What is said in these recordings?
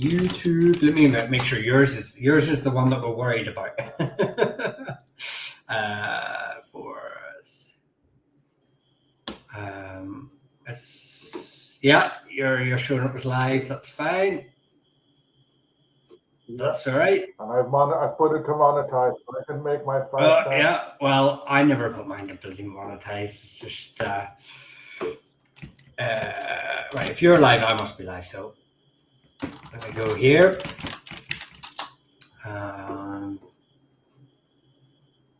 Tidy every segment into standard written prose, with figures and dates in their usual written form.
YouTube. Let me make sure yours is the one that we're worried about. For us. Yeah, you're showing up as live. That's fine. That's all right. And I've put it to monetize, so I can make my 5 cents. Yeah. Well, I never put mine to bloody monetize. It's just right. If you're live, I must be live. So let me go here.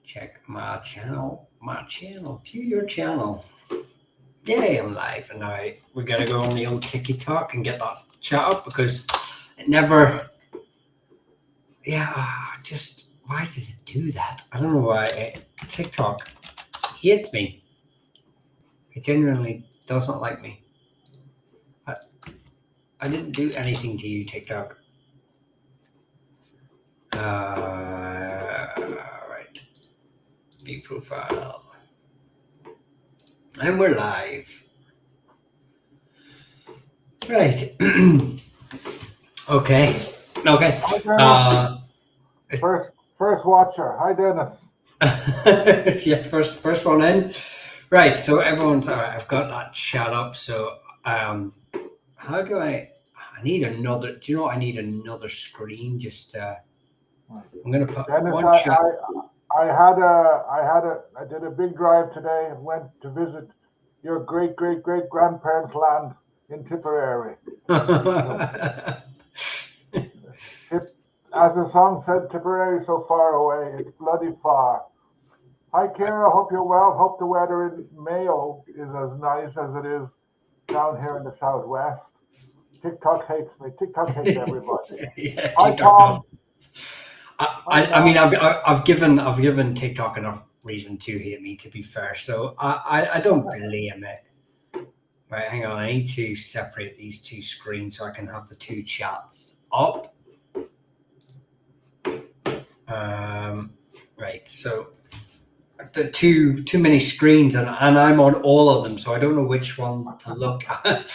Check my channel. View your channel. Yay, I'm live. And now we gotta go on the old TikTok and get that chat up because it never. Yeah, just why does it do that? I don't know why. TikTok hates me. It genuinely does not like me. I didn't do anything to you, TikTok. Right. View profile. And we're live. Right. Okay. First watcher. Hi, Dennis. Yeah, first one in. Right. So everyone's all right. I've got that chat up. So how do I need another? Do you know what? I need another screen. Just I'm gonna put Dennis, one chat. I did a big drive today and went to visit your great grandparents' land in Tipperary. As the song said, Tipperary so far away, it's bloody far. Hi, Kara, hope you're well. Hope the weather in Mayo is as nice as it is down here in the southwest. TikTok hates me. TikTok hates everybody. Yeah, Hi, Tom. I mean, I've given TikTok enough reason to hate me, to be fair. So I don't blame it. Right, hang on. I need to separate these two screens so I can have the two chats up. Right, so the too many screens and I'm on all of them, so I don't know which one to look at.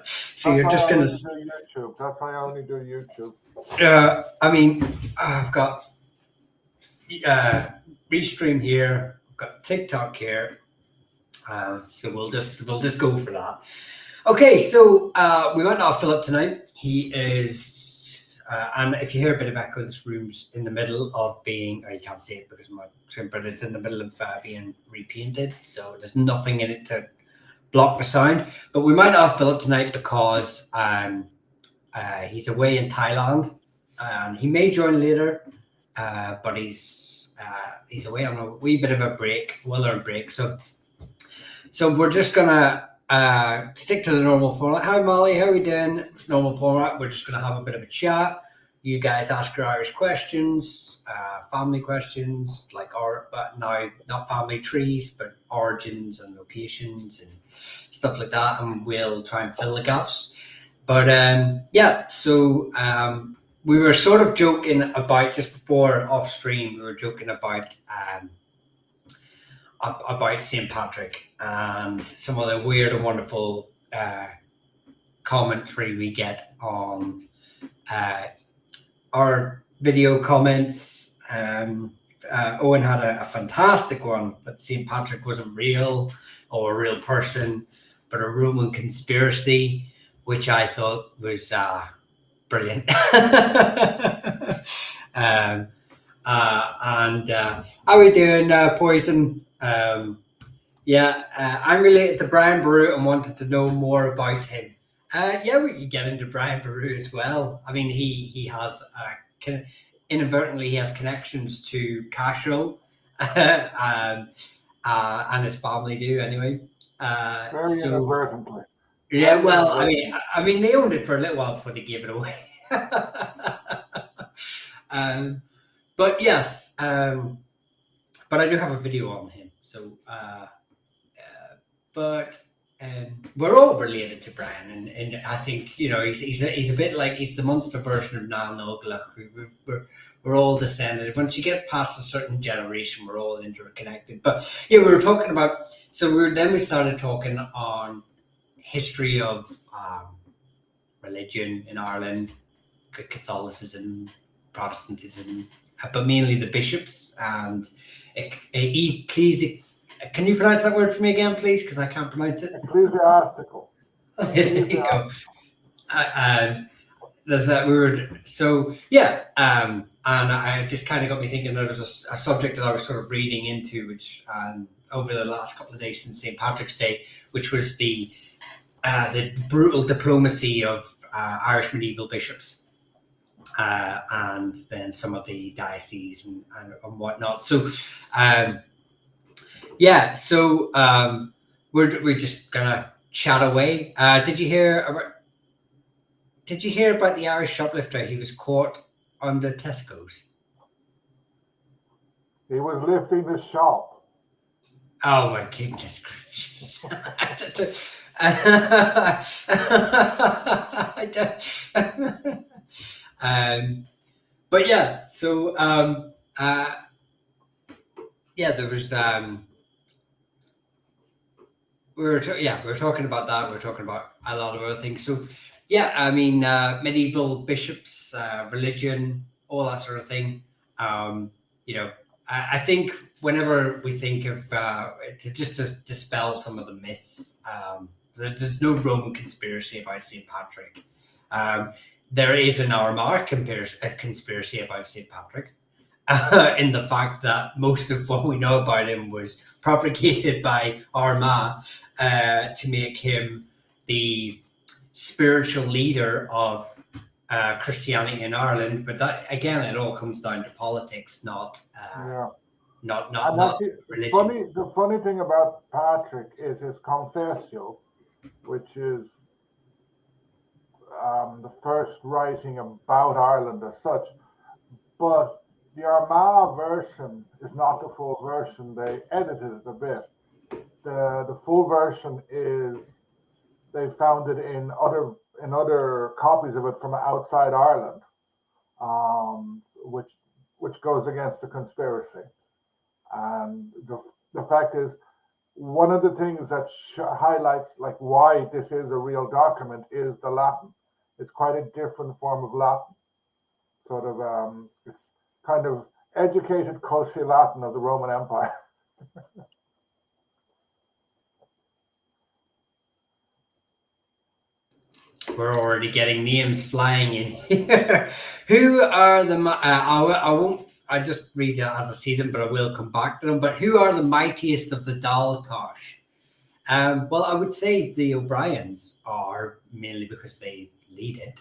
So you're just gonna do YouTube. That's why I only do YouTube. I mean, I've got Restream here, I've got TikTok here, so we'll just go for that. Okay, so we went to have Philip tonight. He is. And if you hear a bit of echo, this room's in the middle of being, or you can't see it because of my screen, but it's in the middle of being repainted. So there's nothing in it to block the sound. But we might not have Philip tonight because he's away in Thailand. He may join later, but he's away on a wee bit of a break, well-earned break. So we're just gonna stick to the normal format. Hi Molly, how are we doing? Normal format. We're just gonna have a bit of a chat. You guys ask your Irish questions, family questions, but now not family trees, but origins and locations and stuff like that, and we'll try and fill the gaps. But yeah, so we were sort of joking about just before off stream. We were joking about St. Patrick and some of the weird and wonderful commentary we get on our video comments. Owen had a fantastic one that St. Patrick wasn't real or a real person, but a Roman conspiracy, which I thought was brilliant. And how are we doing, Poison? Yeah, I'm related to Brian Baru and wanted to know more about him. Yeah, we could get into Brian Baru as well. I mean, he has inadvertently he has connections to Cashel, and his family do anyway. Very inadvertently. Yeah, well, I mean, they owned it for a little while before they gave it away. But yes, but I do have a video on him. So, but we're all related to Brian, and I think he's a bit like he's the Munster version of Niall Nogla. We're all descended. Once you get past a certain generation, we're all interconnected. But yeah, we were talking about. So we started talking on history of religion in Ireland, Catholicism, Protestantism, but mainly the bishops and ecclesi. Can you pronounce that word for me again, please? Because I can't pronounce it. Ecclesiastical. There you go. There's that word. So yeah, and I just kind of got me thinking. There was a subject that I was sort of reading into, which over the last couple of days since St. Patrick's Day, which was the brutal diplomacy of Irish medieval bishops. And then some of the dioceses and whatnot. So, we're just gonna chat away. Did you hear about the Irish shoplifter? He was caught on the Tesco's. He was lifting the shop. Oh my goodness gracious! But yeah, so there was we were talking about that. We were talking about a lot of other things. So yeah, I mean, medieval bishops, religion, all that sort of thing. I think whenever we think of to dispel some of the myths, there's no Roman conspiracy about St. Patrick. There is an Armagh conspiracy about St. Patrick, in the fact that most of what we know about him was propagated by Armagh to make him the spiritual leader of Christianity in Ireland. But that, again, it all comes down to politics, not religion. The funny thing about Patrick is his confessio, which is the first writing about Ireland as such, but the Armagh version is not the full version. They edited it a bit. The full version is they found it in other copies of it from outside Ireland, which goes against the conspiracy. And the fact is, one of the things that highlights like why this is a real document is the Latin. It's quite a different form of Latin. Sort of, it's kind of educated kosher Latin of the Roman Empire. We're already getting names flying in here. Who are the? I won't. I just read it as I see them, but I will come back to them. But who are the mightiest of the Dalkosh? Well, I would say the O'Briens are, mainly because they lead it.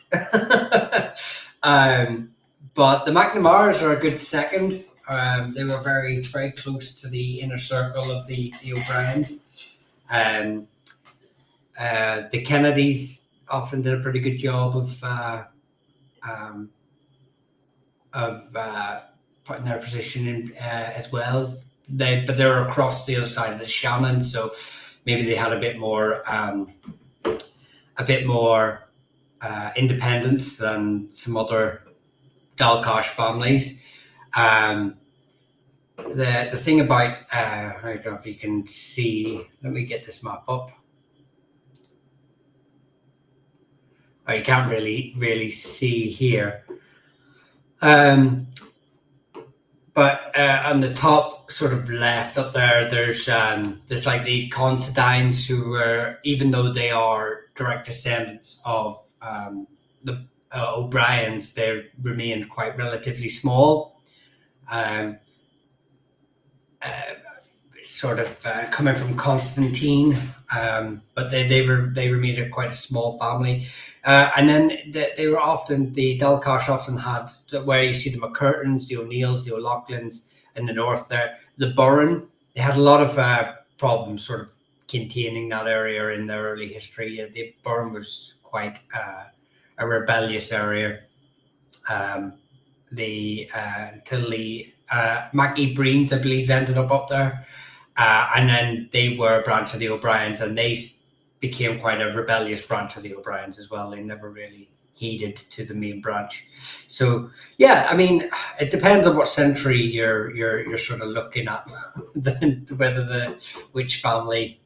But the McNamara's are a good second. They were very, very close to the inner circle of the O'Briens. The Kennedys often did a pretty good job of putting their position in as well. But they're across the other side of the Shannon, so maybe they had a bit more independence than some other Dalkosh families. The thing about I don't know if you can see. Let me get this map up. Oh, you can't really see here. But on the top sort of left up there, there's like the Considines, who were, even though they are direct descendants of the O'Briens, they remained quite relatively small. Sort of coming from Constantine, but they remained a quite a small family. And then they were often, the Dalkosh often had, where you see the McCurtains, the O'Neills, the O'Loughlin's in the north there, the Burren. They had a lot of problems sort of containing that area in their early history. The Burren was quite a rebellious area. Until the Mackie Breens, I believe, ended up there. And then they were a branch of the O'Briens, and they became quite a rebellious branch of the O'Briens as well. They never really heeded to the main branch. So yeah, I mean, it depends on what century you're sort of looking at, whether which family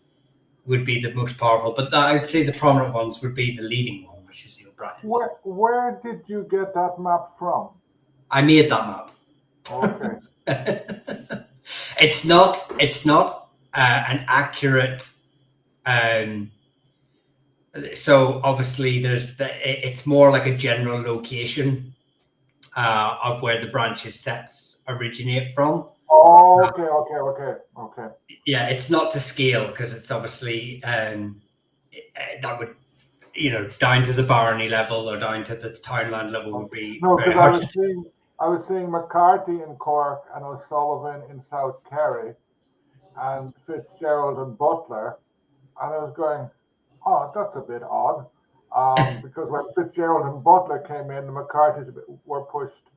would be the most powerful. But I would say the prominent ones would be the leading one, which is the Bryans. Where did you get that map from? I made that map. Okay. It's not an accurate. So obviously, it's more like a general location of where the branches sets originate from. Oh, okay. Yeah, it's not to scale because it's obviously that would, down to the barony level or down to the townland level would be No, very because hard. I was seeing McCarthy in Cork and O'Sullivan in South Kerry and Fitzgerald and Butler, and I was going, oh, that's a bit odd, because when Fitzgerald and Butler came in, the McCarthys were pushed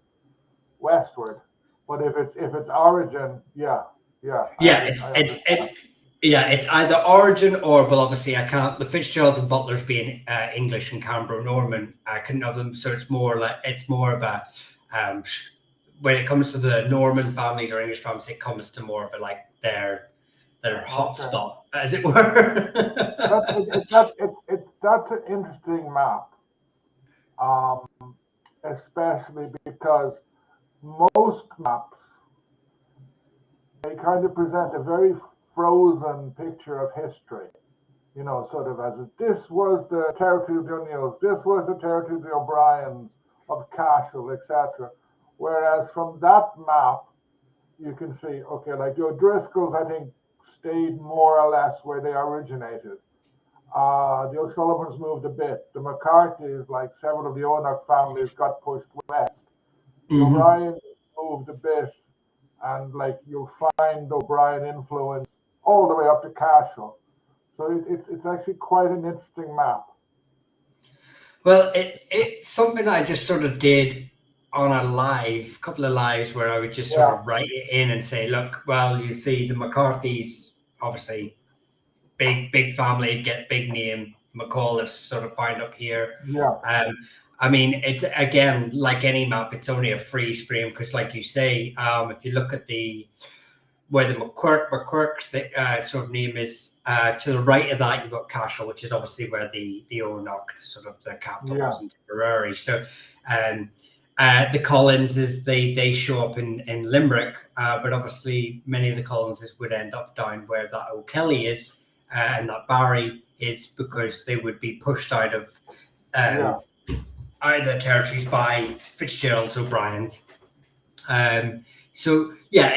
westward. But if it's origin, yeah, Yeah, I understand. it's either origin or, well, obviously I can't. The Fitzgeralds and Butlers being English and Cambro Norman, I couldn't have them. So it's more of a when it comes to the Norman families or English families, it comes to more of a like their hotspot, as it were. That's an interesting map, especially because most maps, they kind of present a very frozen picture of history. Sort of as this was the territory of the O'Neills, this was the territory of the O'Briens, of Cashel, etc. Whereas from that map, you can see, okay, like the O'Driscolls, I think, stayed more or less where they originated. The O'Sullivans moved a bit. The McCarthys, like several of the O'Nock families, got pushed west. The O'Briens moved a bit, and like you'll find O'Brien influence all the way up to Cashel. So it's actually quite an interesting map. Well, it's something I just sort of did on a couple of lives where I would just sort of write it in and say, look, well, you see the McCarthys, obviously big family, get big name. McAuliffe's sort of found up here. Yeah. I mean, it's again like any map, it's only a freeze frame because, like you say, if you look at where the McQuirk's sort of name is, to the right of that, you've got Cashel, which is obviously where the O'Nock sort of their capital was in Tipperary. So, the Collinses they show up in Limerick, but obviously many of the Collinses would end up down where that O'Kelly is. And that Barry is because they would be pushed out of the territories by Fitzgerald's O'Briens. So yeah,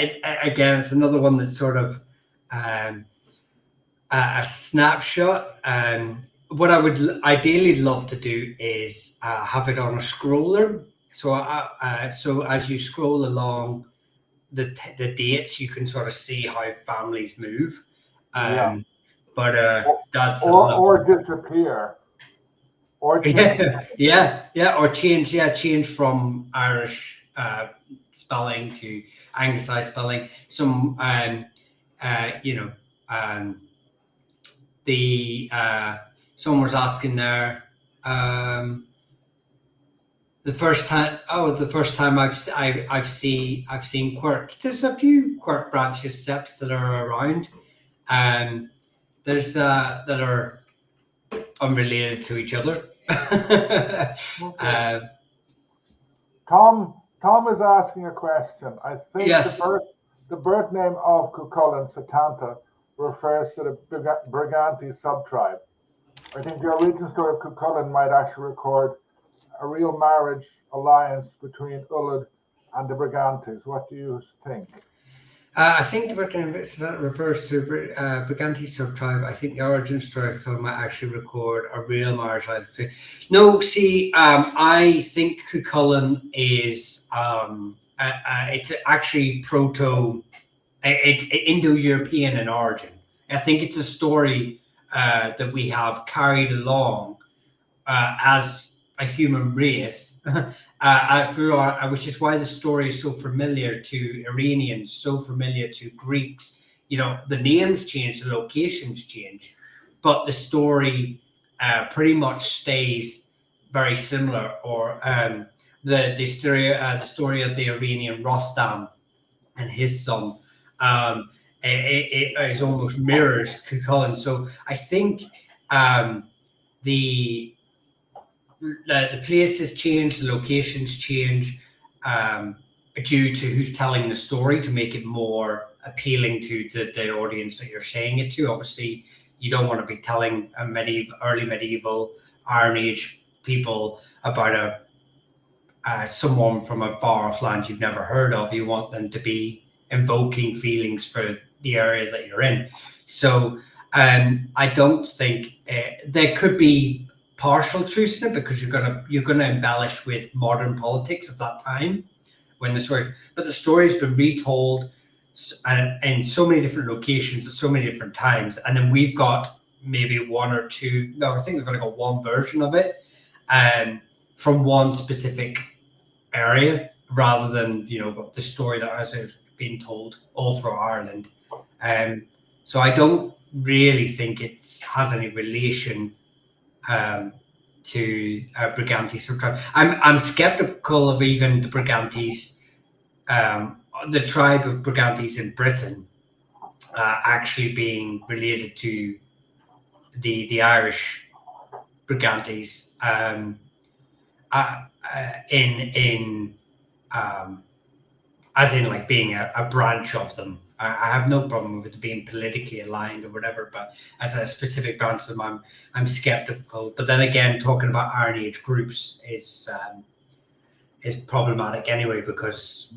again, it's another one that's sort of a snapshot. What I would ideally love to do is have it on a scroller. So as you scroll along the dates, you can sort of see how families move. But that's or disappear, or change. or change from Irish spelling to Anglicized spelling. Some someone was asking there. The first time I've seen Quirk. There's a few Quirk branches seps that are around. There's that are unrelated to each other. Tom is asking a question. I think yes. the birth name of Cuchulainn Satanta refers to the Briganti subtribe. I think the origin story of Cuchulainn might actually record a real marriage alliance between Ullad and the Brigantes. What do you think? I think the that refers to Briganti subtribe. I think the origin story might actually record a real marriage. No, see, I think Cuchulainn is it's actually it's Indo-European in origin. I think it's a story that we have carried along as a human race through which is why the story is so familiar to Iranians, so familiar to Greeks. The names change, the locations change, but the story pretty much stays very similar. Or the story of the Iranian Rostam and his son, it is almost mirrors Cuchulainn. So I think the places change, the locations change due to who's telling the story to make it more appealing to the audience that you're saying it to. Obviously, you don't want to be telling early medieval, Iron Age people about someone from a far off land you've never heard of. You want them to be invoking feelings for the area that you're in. So I don't think there could be partial truth in it, because you're gonna embellish with modern politics of that time when but the story's been retold in so many different locations at so many different times, and then we've got maybe one or two. No, I think we've only got one version of it, from one specific area, rather than the story that has been told all through Ireland. So I don't really think it has any relation to Brigantes. I'm skeptical of even the Brigantes, the tribe of Brigantes in Britain, actually being related to the Irish Brigantes, in as in like being a branch of them. I have no problem with it being politically aligned or whatever, but as a specific branch of them, I'm skeptical. But then again, talking about Iron Age groups is problematic anyway, because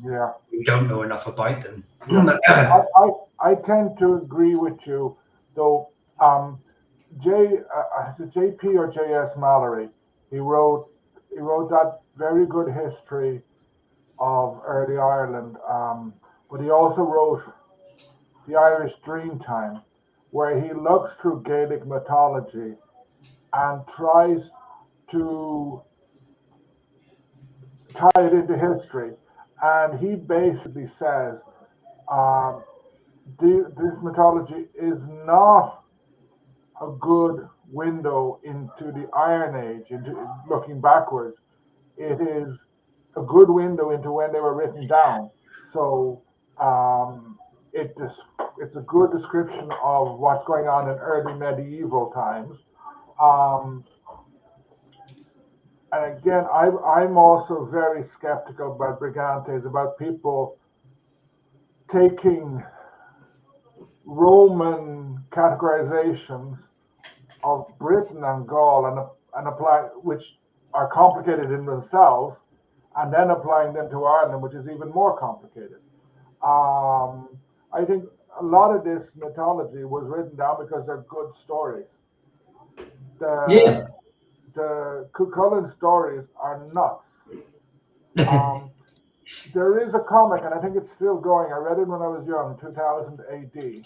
we don't know enough about them. I tend to agree with you, though. JP or JS Mallory, he wrote that very good history of early Ireland, but he also wrote The Irish Dreamtime, where he looks through Gaelic mythology and tries to tie it into history. And he basically says this mythology is not a good window into the Iron Age, into looking backwards. It is a good window into when they were written down. So it's a good description of what's going on in early medieval times. And again, I'm also very skeptical about Brigantes, about people taking Roman categorizations of Britain and Gaul and apply, which are complicated in themselves, and then applying them to Ireland, which is even more complicated. I think a lot of this mythology was written down because they're good stories. The Cuchulainn stories are nuts. There is a comic, and I think it's still going. I read it when I was young, 2000 AD.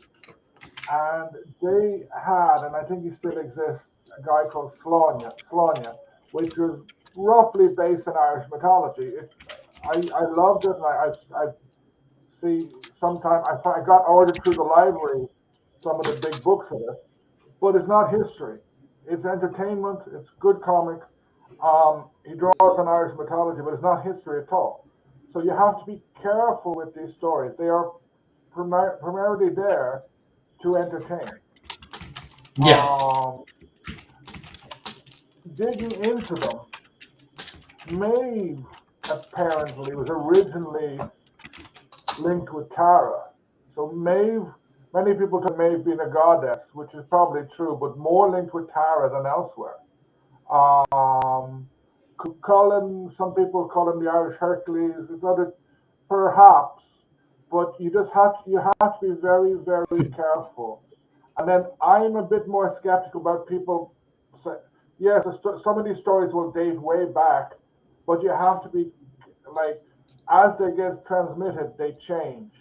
And they had, and I think he still exists, a guy called Slania, which was roughly based on Irish mythology. I loved it, and I see sometimes I got ordered through the library some of the big books of it, but it's not history. It's entertainment. It's good comics. He draws on Irish mythology, but it's not history at all. So you have to be careful with these stories. They are primarily there to entertain. Digging into them, Maeve apparently was originally linked with Tara. So Maeve, many people talk Maeve being a goddess, which is probably true, but more linked with Tara than elsewhere. Cuchulainn, some people call him the Irish Hercules. It's other, perhaps, but you have to be very, very careful. And then I'm a bit more skeptical about people say, yes, some of these stories will date way back, but you have to be like, as they get transmitted, they change.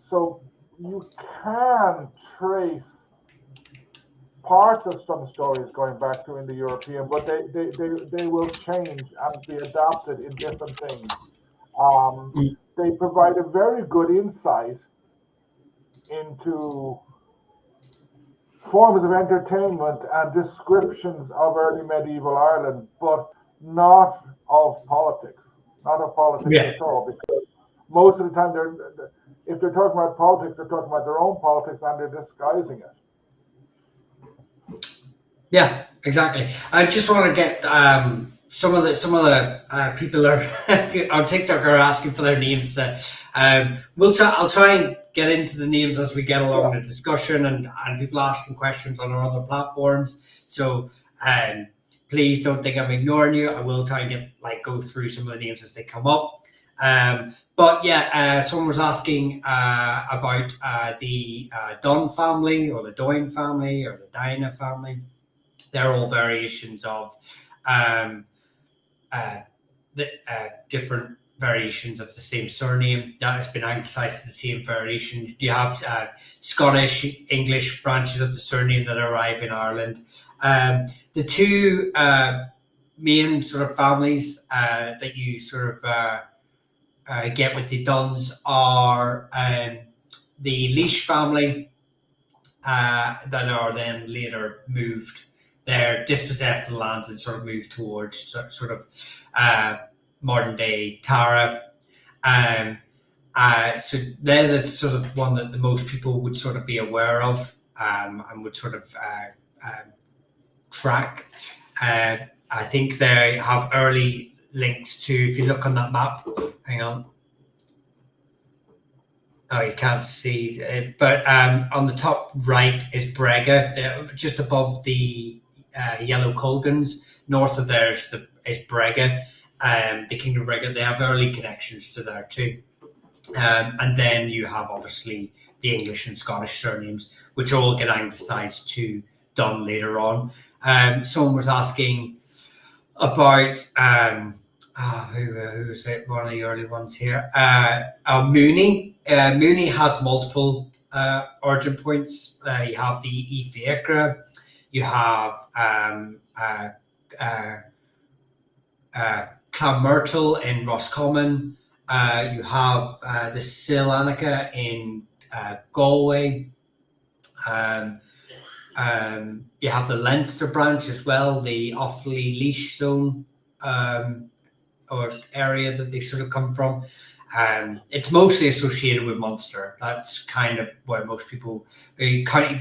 So you can trace parts of some stories going back to Indo-European, but they will change and be adapted in different things. They provide a very good insight into forms of entertainment and descriptions of early medieval Ireland, but not of politics. Not of politics at all, because most of the time if they're talking about politics, they're talking about their own politics and they're disguising it. Yeah, exactly. I just want to get some of the people are on TikTok are asking for their names. I'll try and get into the names as we get along the discussion, and people asking questions on our other platforms. So please don't think I'm ignoring you. I will try and go through some of the names as they come up. But yeah, someone was asking about the Dunn family, or the Doyne family, or the Dyna family. They're all variations of the different variations of the same surname that has been anglicized to the same variation. You have Scottish, English branches of the surname that arrive in Ireland. The two main sort of families that you sort of get with the Dunns are the Leash family, that are then later moved. They're dispossessed the lands and sort of moved towards sort of modern day Tara. So they're the sort of one that the most people would sort of be aware of, and would sort of track. I think they have early links to, if you look on that map, hang on. Oh, you can't see it, but on the top right is Brega, just above the Yellow Colgans. North of there is Brega, the Kingdom of Brega. They have early connections to there too. And then you have obviously the English and Scottish surnames, which all get anglicized to Dunn later on. Someone was asking about who is it? One of the early ones here. Mooney. Mooney has multiple origin points. You have the Ephraim. You have Clanmyrtle in Roscommon. You have the Silanica in Galway. You have the Leinster branch as well, the Offaly Leash zone or area that they sort of come from. It's mostly associated with Munster. That's kind of where most people. County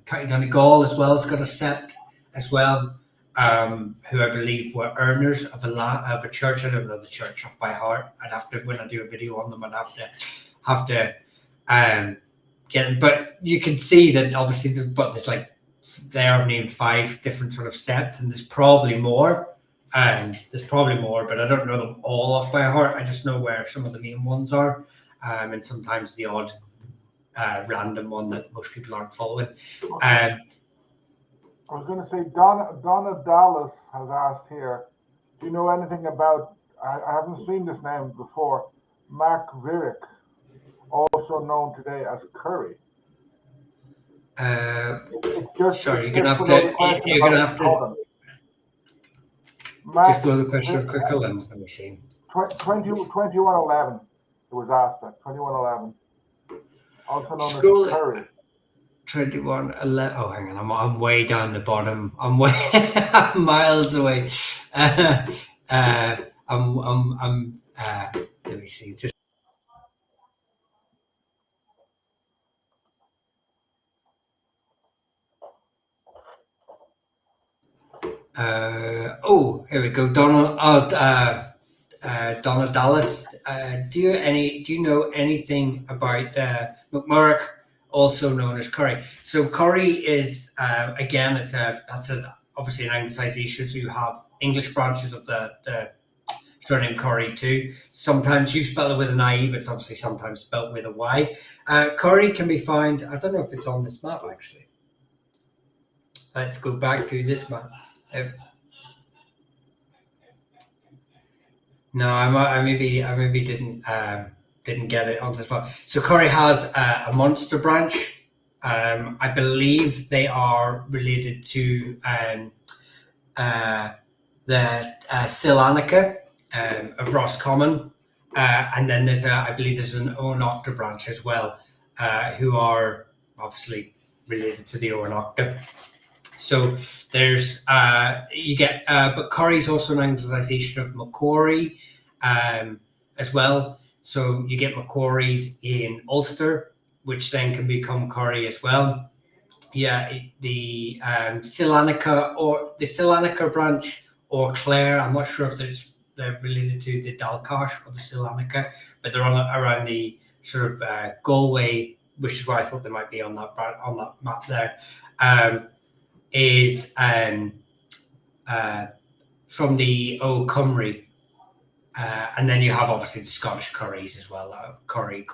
Donegal as well has got a sept as well, who I believe were earners of a church. I don't know the church off by heart. I'd have to, when I do a video on them, I'd have to get them. But you can see that obviously, they are named 5 different sort of septs, and there's probably more. But I don't know them all off by heart. I just know where some of the main ones are, and sometimes the odd random one that most people aren't following. I was going to say, Donna Dallas has asked here, do you know anything about, I haven't seen this name before, Mac Vierick, also known today as Curry? Sorry, you're going to have to just blow the question of quick. Let me see. 2111, it was asked at 2111. Also known Scroll as Curry. 2111. Oh, hang on. I'm way down the bottom. I'm way I'm miles away. Let me see. Just here we go. Donna Dallas. Do you know anything about McMurroch, also known as Curry? So Curry is again, that's obviously an anglicization. So you have English branches of the surname Curry too. Sometimes you spell it with an I, but it's obviously sometimes spelled with a Y. Curry can be found. I don't know if it's on this map actually. Let's go back to this map. No, I maybe didn't get it on the spot. So Curry has a Munster branch. I believe they are related to the Silanica of Roscommon, and then I believe there's an Owenocta branch as well, who are obviously related to the Owenocta. So there's you get, but Curry's also an anglicization of Macquarie as well. So you get Macquarie's in Ulster, which then can become Curry as well. Yeah, the Silanica branch or Clare. I'm not sure if they're related to the Dalkosh or the Salonika, but they're around the sort of Galway, which is why I thought they might be on that map there. Is from the Ó Cymru. And then you have obviously the Scottish curries as well, curry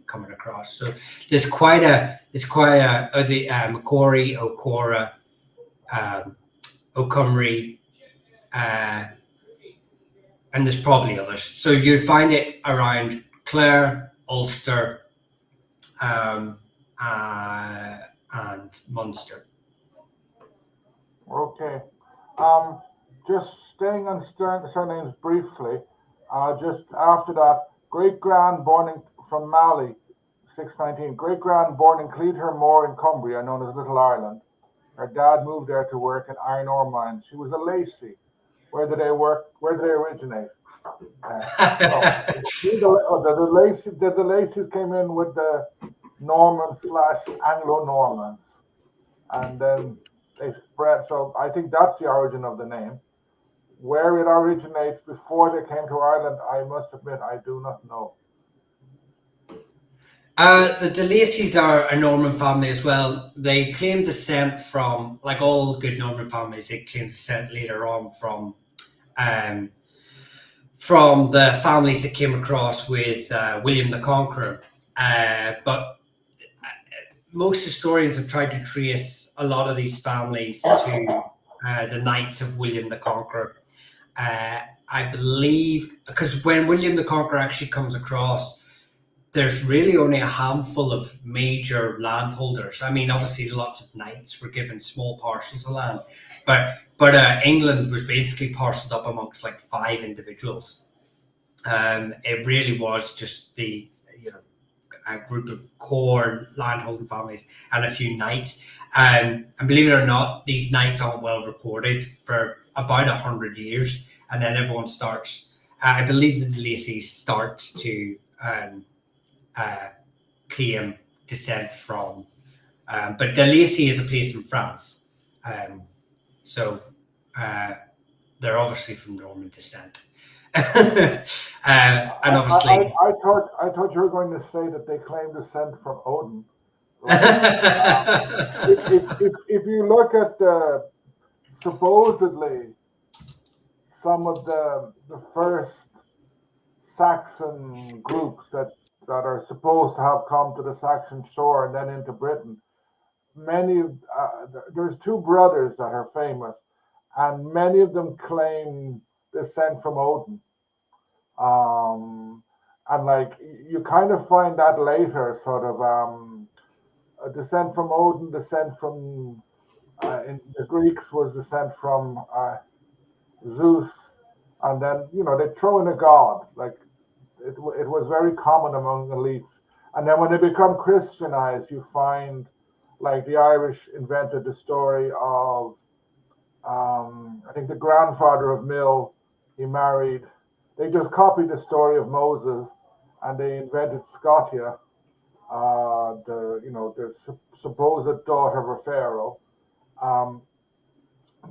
coming across. So there's quite a the Macquarie, O'Cora, Ó Cymru, and there's probably others. So you find it around Clare, Ulster, and Munster. Okay. Just staying on surnames briefly. Just after that, great grand born from Mali, 619. Great grand born in Cleathmore in Cumbria, known as Little Ireland. Her dad moved there to work in iron ore mines. She was a Lacey. Where did they work? Where did they originate? The Lacey's came in with the Norman/Anglo-Normans, and then they spread. So I think that's the origin of the name. Where it originates before they came to Ireland, I must admit, I do not know. The de Lacys are a Norman family as well. They claim descent from, like all good Norman families, they claim descent later on from the families that came across with William the Conqueror. But most historians have tried to trace a lot of these families to the Knights of William the Conqueror. I believe, because when William the Conqueror actually comes across, there's really only a handful of major landholders. I mean, obviously lots of knights were given small parcels of land, but England was basically parceled up amongst like 5 individuals. It really was just a group of core landholding families and a few knights. And believe it or not, these knights aren't well recorded for about 100 years, and then everyone starts. I believe the Lacys start to claim descent from, but de Lacy is a place in France, so they're obviously from Norman descent. And obviously, I thought you were going to say that they claim descent from Odin. Like, if you look at supposedly some of the first Saxon groups that are supposed to have come to the Saxon shore and then into Britain, there's 2 brothers that are famous, and many of them claim descent from Odin. And like you kind of find that later, sort of a descent from Odin, descent from in the Greeks was descent from Zeus, and then they throw in a god. Like it was very common among elites, and then when they become Christianized, you find like the Irish invented the story of I think the grandfather of Mill. He married. They just copied the story of Moses, and they invented Scotia, the supposed daughter of a pharaoh. The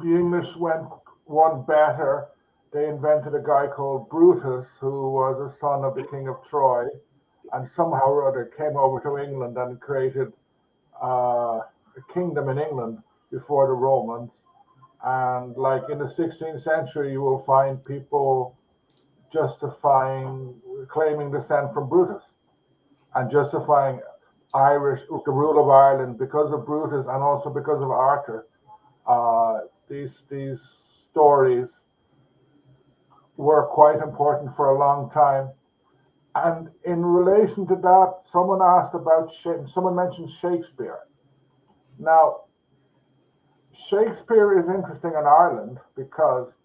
English went one better. They invented a guy called Brutus, who was a son of the king of Troy, and somehow or other came over to England and created a kingdom in England before the Romans. And like in the 16th century, you will find people claiming descent from Brutus and justifying the rule of Ireland because of Brutus and also because of Arthur. These stories were quite important for a long time. And in relation to that, someone mentioned Shakespeare. Now, Shakespeare is interesting in Ireland because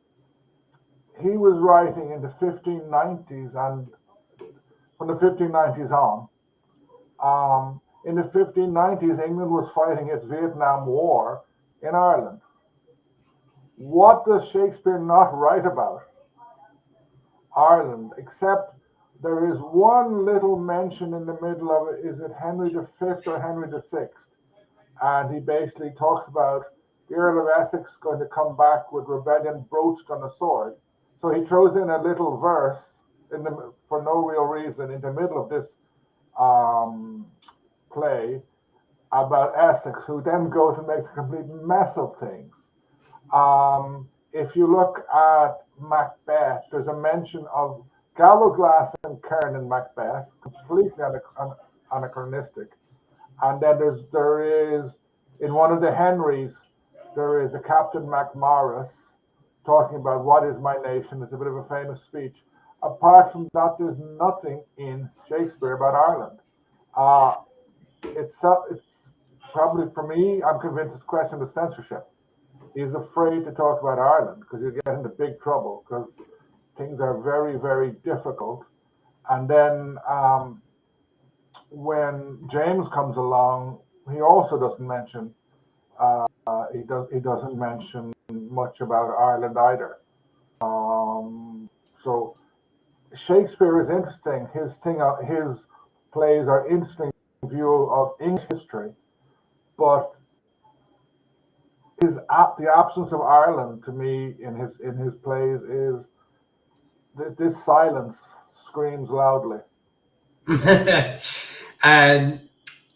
he was writing in the 1590s, and from the 1590s on. In the 1590s, England was fighting its Vietnam War in Ireland. What does Shakespeare not write about? Ireland, except there is one little mention in the middle of it. Is it Henry V or Henry VI? And he basically talks about the Earl of Essex is going to come back with rebellion broached on a sword. So he throws in a little verse for no real reason in the middle of this play about Essex, who then goes and makes a complete mess of things. If you look at Macbeth, there's a mention of Gallowglass and Kern in Macbeth, completely anachronistic. And then there is in one of the Henrys, there is a Captain MacMorris talking about what is my nation. It's a bit of a famous speech. Apart from that, there's nothing in Shakespeare about Ireland. It's probably, for me, I'm convinced it's a question of censorship. He's afraid to talk about Ireland because he'll get into big trouble because things are very, very difficult. And then when James comes along, he also doesn't mention he doesn't mention much about Ireland either. So Shakespeare is interesting. His plays are interesting view of English history, but the absence of Ireland to me in his plays is this silence screams loudly. I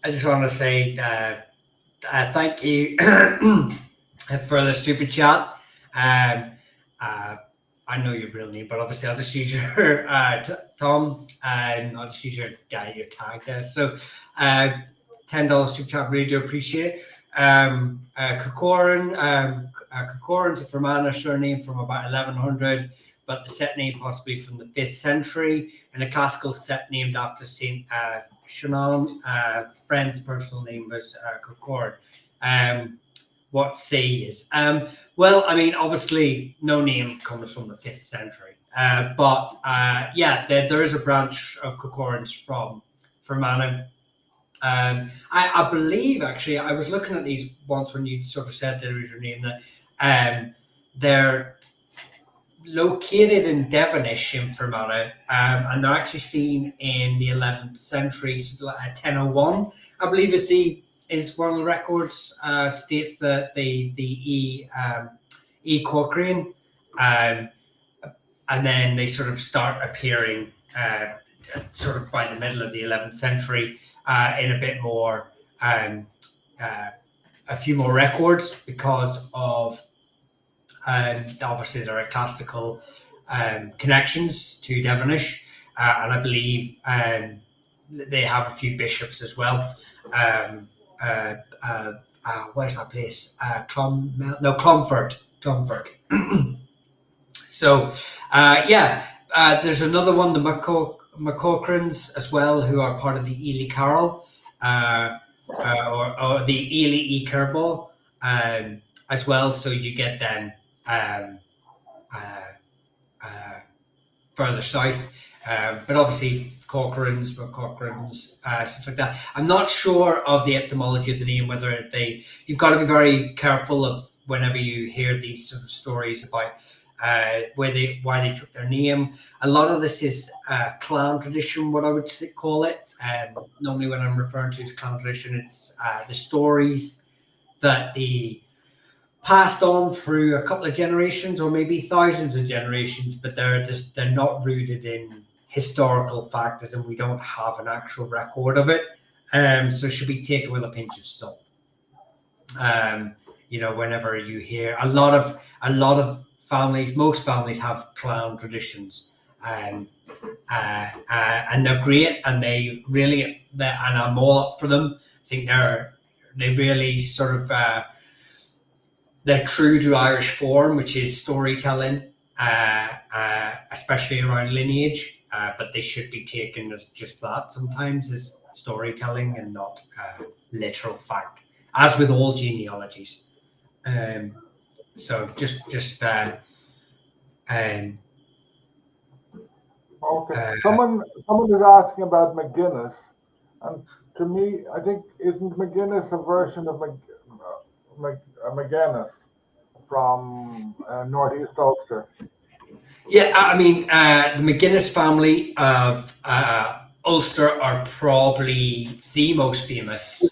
just want to say thank you for the super chat. I know your real name, but obviously I'll just use your Tom, and I'll just use your tag there. So $10 super chat, really do appreciate it. Corcoran's a Fermanagh surname from about 1100, but the set name possibly from the 5th century, and a classical set named after Saint Shannon. Friend's personal name was Corcoran. What say is? Well, I mean, obviously, no name comes from the 5th century, but yeah, there is a branch of Corcorans from Fermanagh. I believe, actually, I was looking at these once when you sort of said there was your name, that they're located in Devonish in Fermanagh, and they're actually seen in the 11th century, 1001, I believe is one of the records, states that the E. Corcoran, and then they sort of start appearing sort of by the middle of the 11th century in a bit more, a few more records because of obviously there are classical connections to Devonish, and I believe they have a few bishops as well. Where's that place? Clonfert. So, yeah, there's another one, the McCochrans as well, who are part of the Ely Carroll, or the Ely E. Kerbal, as well. So you get them further south, but obviously Corcorans, stuff like that. I'm not sure of the etymology of the name, whether you've got to be very careful of whenever you hear these sort of stories about why they took their name. A lot of this is clan tradition, what I would call it. Normally when I'm referring to as clan tradition, it's the stories that they passed on through a couple of generations or maybe thousands of generations, but they're not rooted in historical fact, as in we don't have an actual record of it. So it should be taken with a pinch of salt. Whenever you hear a lot of families, most families have clan traditions, and they're great, and and I'm all up for them. I think they really sort of they're true to Irish form, which is storytelling, especially around lineage, but they should be taken as just that sometimes, as storytelling and not literal fact, as with all genealogies. So just okay. Someone is asking about McGuinness, and to me, I think, isn't McGuinness a version of McGuinness from Northeast Ulster? Yeah, I mean, the McGuinness family of Ulster are probably the most famous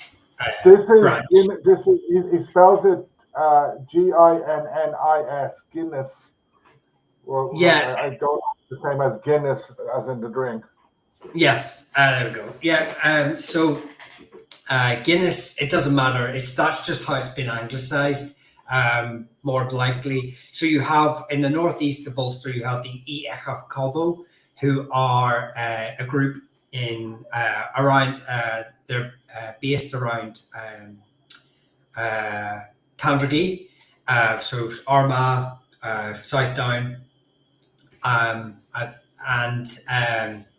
branch. He spells it Ginnis, Guinness. Well, Yeah. I don't know the same as Guinness as in the drink. Yes. There we go. Yeah. So Guinness, it doesn't matter. That's just how it's been anglicized. More likely. So you have in the northeast of Ulster, you have the Eachaf Covo, who are a group in around. They're based around Tandragee, so Armagh, South Down, and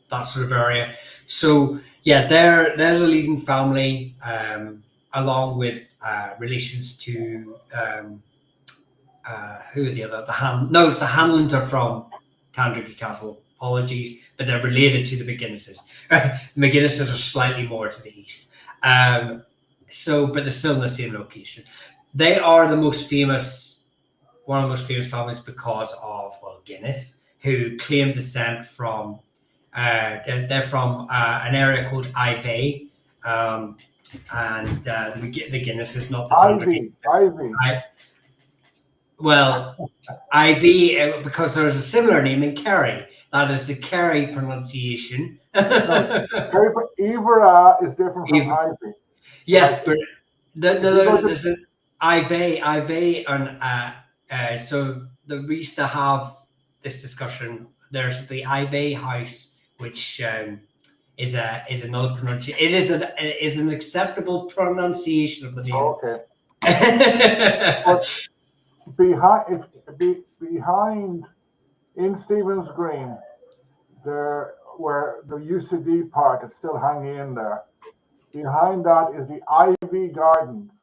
that sort of area. So yeah, they're the leading family, along with relations to who are the other? It's the Hanlons are from Tandragee Castle. Apologies, but they're related to the McGuinnesses. The McGuinnesses are slightly more to the east. But they're still in the same location. They are one of the most famous families because of Guinness, who claim descent from. They're from an area called Ivey, and the Guinness is not the Tandragee. Ivy. Well, Ivy, because there's a similar name in Kerry. That is the Kerry pronunciation. Kerry, but Ivera is different from Ivy. Yes, but there's an Ivy, and so we used to have this discussion. There's the Ivy House, which is another pronunciation. It is an acceptable pronunciation of the name. Okay. But behind in Stephen's Green, there where the UCD part is still hanging in there. Behind that is the Ivy Gardens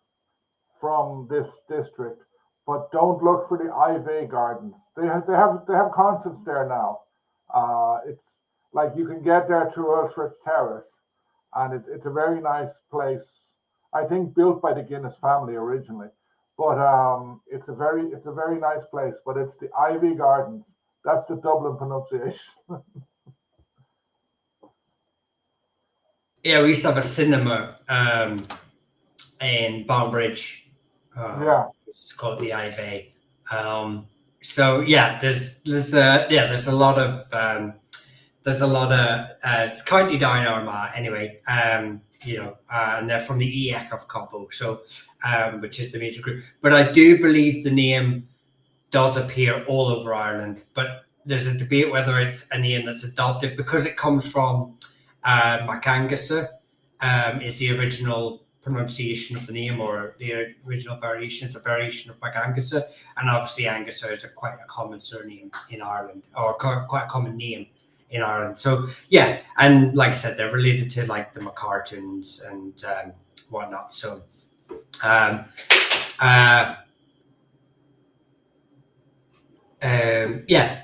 from this district, but don't look for the Ivy Gardens. They have concerts there now. It's like you can get there through Ulfred's Terrace, and it's a very nice place. I think built by the Guinness family originally, but it's a very nice place. But it's the Ivy Gardens. That's the Dublin pronunciation. Yeah, we used to have a cinema in Bombridge. It's called the Ivy. So yeah, there's a lot of it's County Down Armagh anyway. And they're from the EEC of Copo, so which is the major group. But I do believe the name does appear all over Ireland, but there's a debate whether it's a name that's adopted because it comes from Macangasa, is the original pronunciation of the name, or the original variation. It's a variation of Macangasa, and obviously Angasa is quite a common surname in Ireland, or quite a common name in Ireland. So yeah, and like I said, they're related to like the McCartons and whatnot. So yeah,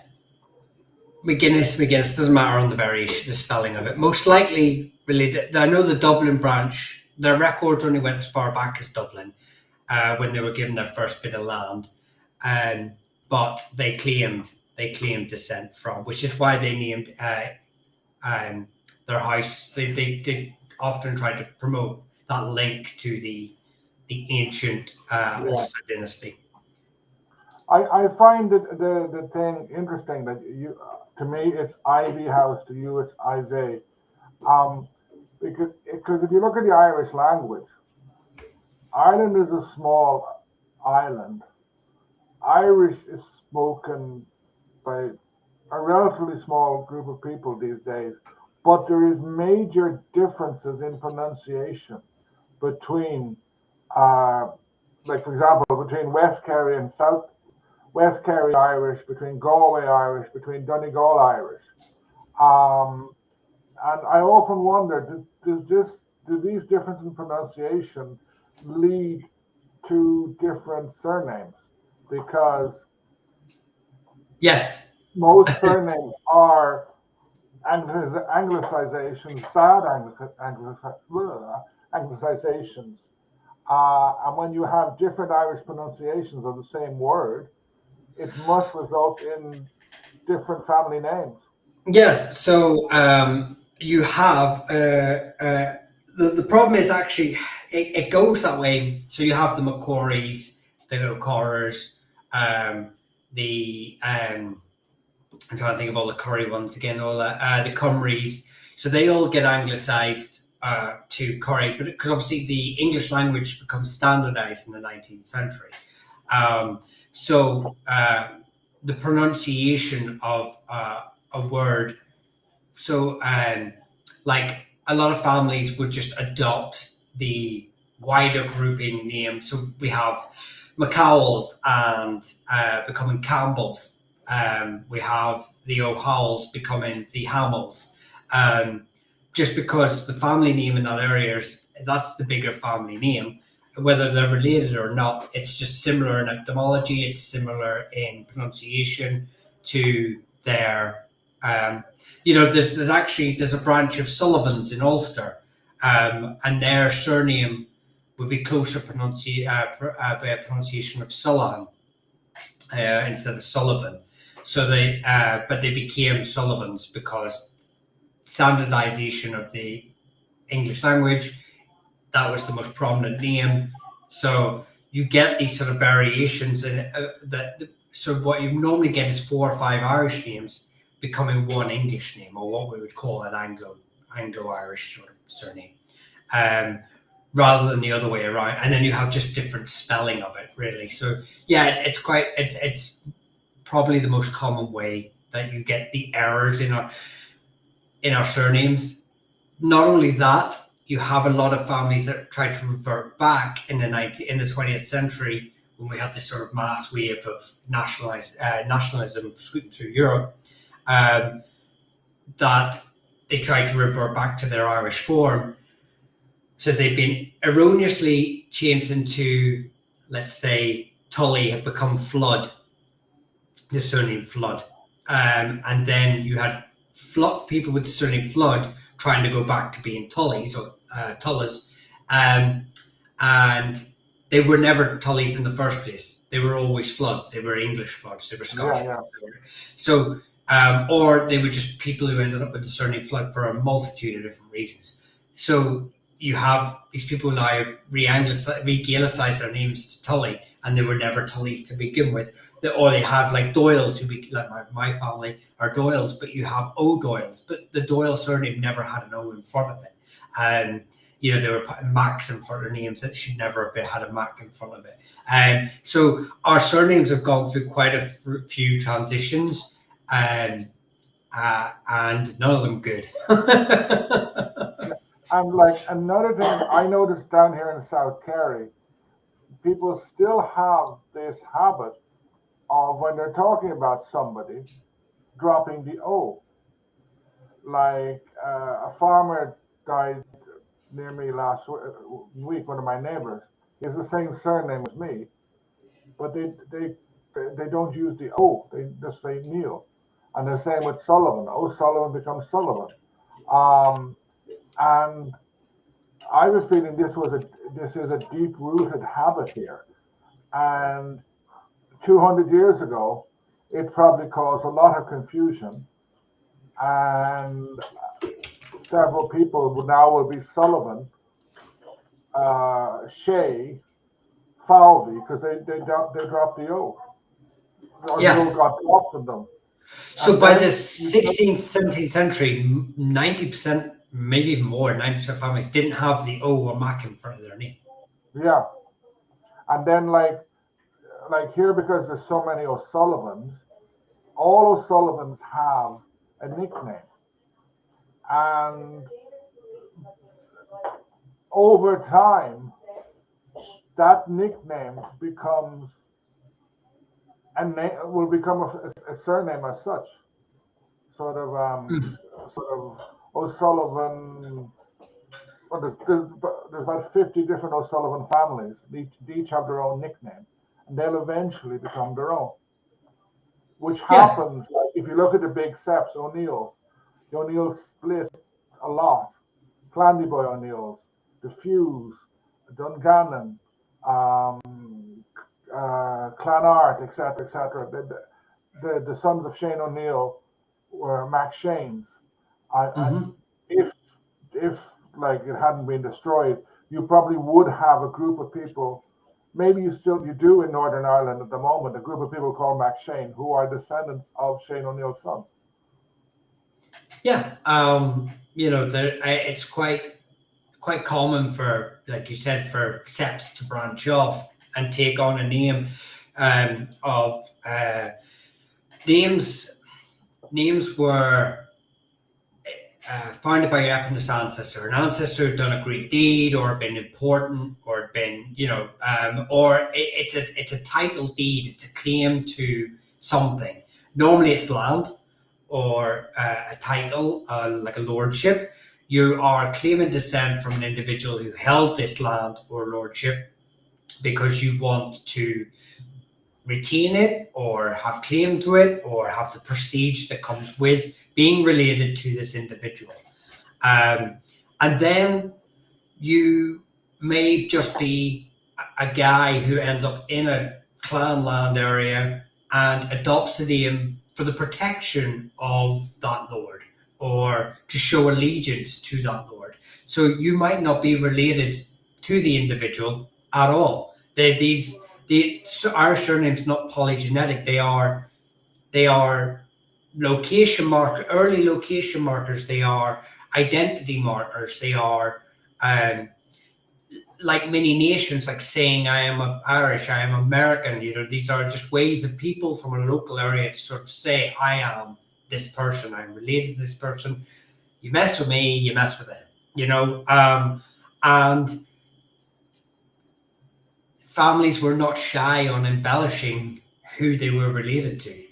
McGuinness doesn't matter on the variation, the spelling of it. Most likely related. I know the Dublin branch, their records only went as far back as Dublin, when they were given their first bit of land, but they claimed descent from, which is why they named their house. They often tried to promote that link to the ancient Ulster dynasty. I find the thing interesting that to me it's Ivy House, to you it's Ivy, because if you look at the Irish language, Ireland is a small island. Irish is spoken by a relatively small group of people these days, but there is major differences in pronunciation between, like for example, between West Kerry and West Kerry Irish, between Galway Irish, between Donegal Irish. And I often wonder, do these differences in pronunciation lead to different surnames? Because yes, most surnames are anglicizations, bad anglicizations. And when you have different Irish pronunciations of the same word, it must result in different family names. Yes, so you have the problem is actually it goes that way. So you have the McCorries, the O'Corrers, I'm trying to think of all the Curry ones again, all the Cymries. So they all get anglicised to Curry, but because obviously the English language becomes standardised in the 19th century. So the pronunciation of a word, so like a lot of families would just adopt the wider grouping name. So we have McCowells and becoming Campbells. We have the O'Howells becoming the Hamills. Just because the family name in that area that's the bigger family name. Whether they're related or not, it's just similar in etymology. It's similar in pronunciation to their. There's a branch of Sullivans in Ulster, and their surname would be closer pronunciation of Sullivan instead of Sullivan. So but they became Sullivans because standardization of the English language, that was the most prominent name. So you get these sort of variations in so what you normally get is 4 or 5 Irish names becoming one English name, or what we would call an Anglo-Irish sort of surname, rather than the other way around. And then you have just different spelling of it, really. So yeah, it's probably the most common way that you get the errors in our surnames. Not only that, you have a lot of families that try to revert back in the 20th century, when we had this sort of mass wave of nationalism sweeping through Europe, that they tried to revert back to their Irish form. So they've been erroneously changed into, let's say, Tully had become Flood, the surname Flood. And then you had people with the surname Flood trying to go back to being Tullys or Tullas. And they were never Tullys in the first place. They were always Floods. They were English Floods. They were Scottish. Yeah. So, or they were just people who ended up with the surname Flood for a multitude of different reasons. So you have these people now re-Gaelicized their names to Tully, and they were never Tullys to begin with. Or they have like Doyles, who like my family are Doyles, but you have O'Doyles, but the Doyle surname never had an O in front of it. And they were putting Macs in front of their names that should never have had a Mac in front of it. So our surnames have gone through quite a few transitions, and none of them good. And like another thing I noticed down here in South Kerry, people still have this habit of, when they're talking about somebody, dropping the O. Like a farmer died near me last week, one of my neighbors. He has the same surname as me, but they don't use the O. They just say Neil. And the same with Sullivan. O'Sullivan becomes Sullivan. And I have a feeling this is a deep-rooted habit here. And 200 years ago, it probably caused a lot of confusion. And several people will be Sullivan, Shea, Falvey, because they dropped the O. Or yes. The O got dropped in them. So by the 16th, 17th century, 90%, maybe even more, 90% of families didn't have the O or Mac in front of their name. Yeah. And then like here, because there's so many O'Sullivans, all O'Sullivans have a nickname. And over time, that nickname becomes will become a surname as such. Sort of O'Sullivan. Well, there's about 50 different O'Sullivan families. They each have their own nickname, and they'll eventually become their own. Which happens, like, if you look at the big Seps, O'Neills, the O'Neills split a lot. Clandyboy O'Neills, the Fuse, Dungannon, Clanart, etc., etc. The sons of Shane O'Neill were Mac Shanes. And if like it hadn't been destroyed, you probably would have a group of people maybe you do in Northern Ireland at the moment, a group of people called MacShane, who are descendants of Shane O'Neill's sons. Yeah, it's quite common for, like you said, for septs to branch off and take on a name of names. Names were founded by your eponymus ancestor, an ancestor who'd done a great deed or been important or been, it's a title deed, it's a claim to something. Normally it's land or a title, like a lordship. You are claiming descent from an individual who held this land or lordship because you want to retain it or have claim to it or have the prestige that comes with being related to this individual. And then you may just be a guy who ends up in a clan land area and adopts a name for the protection of that lord or to show allegiance to that lord. So you might not be related to the individual at all. Our surname's not polygenetic. They are early location markers. They are identity markers. They are like many nations, like saying I am Irish, I am American. These are just ways of people from a local area to sort of say I am this person, I'm related to this person. You mess with me, you mess with it. And families were not shy on embellishing who they were related to,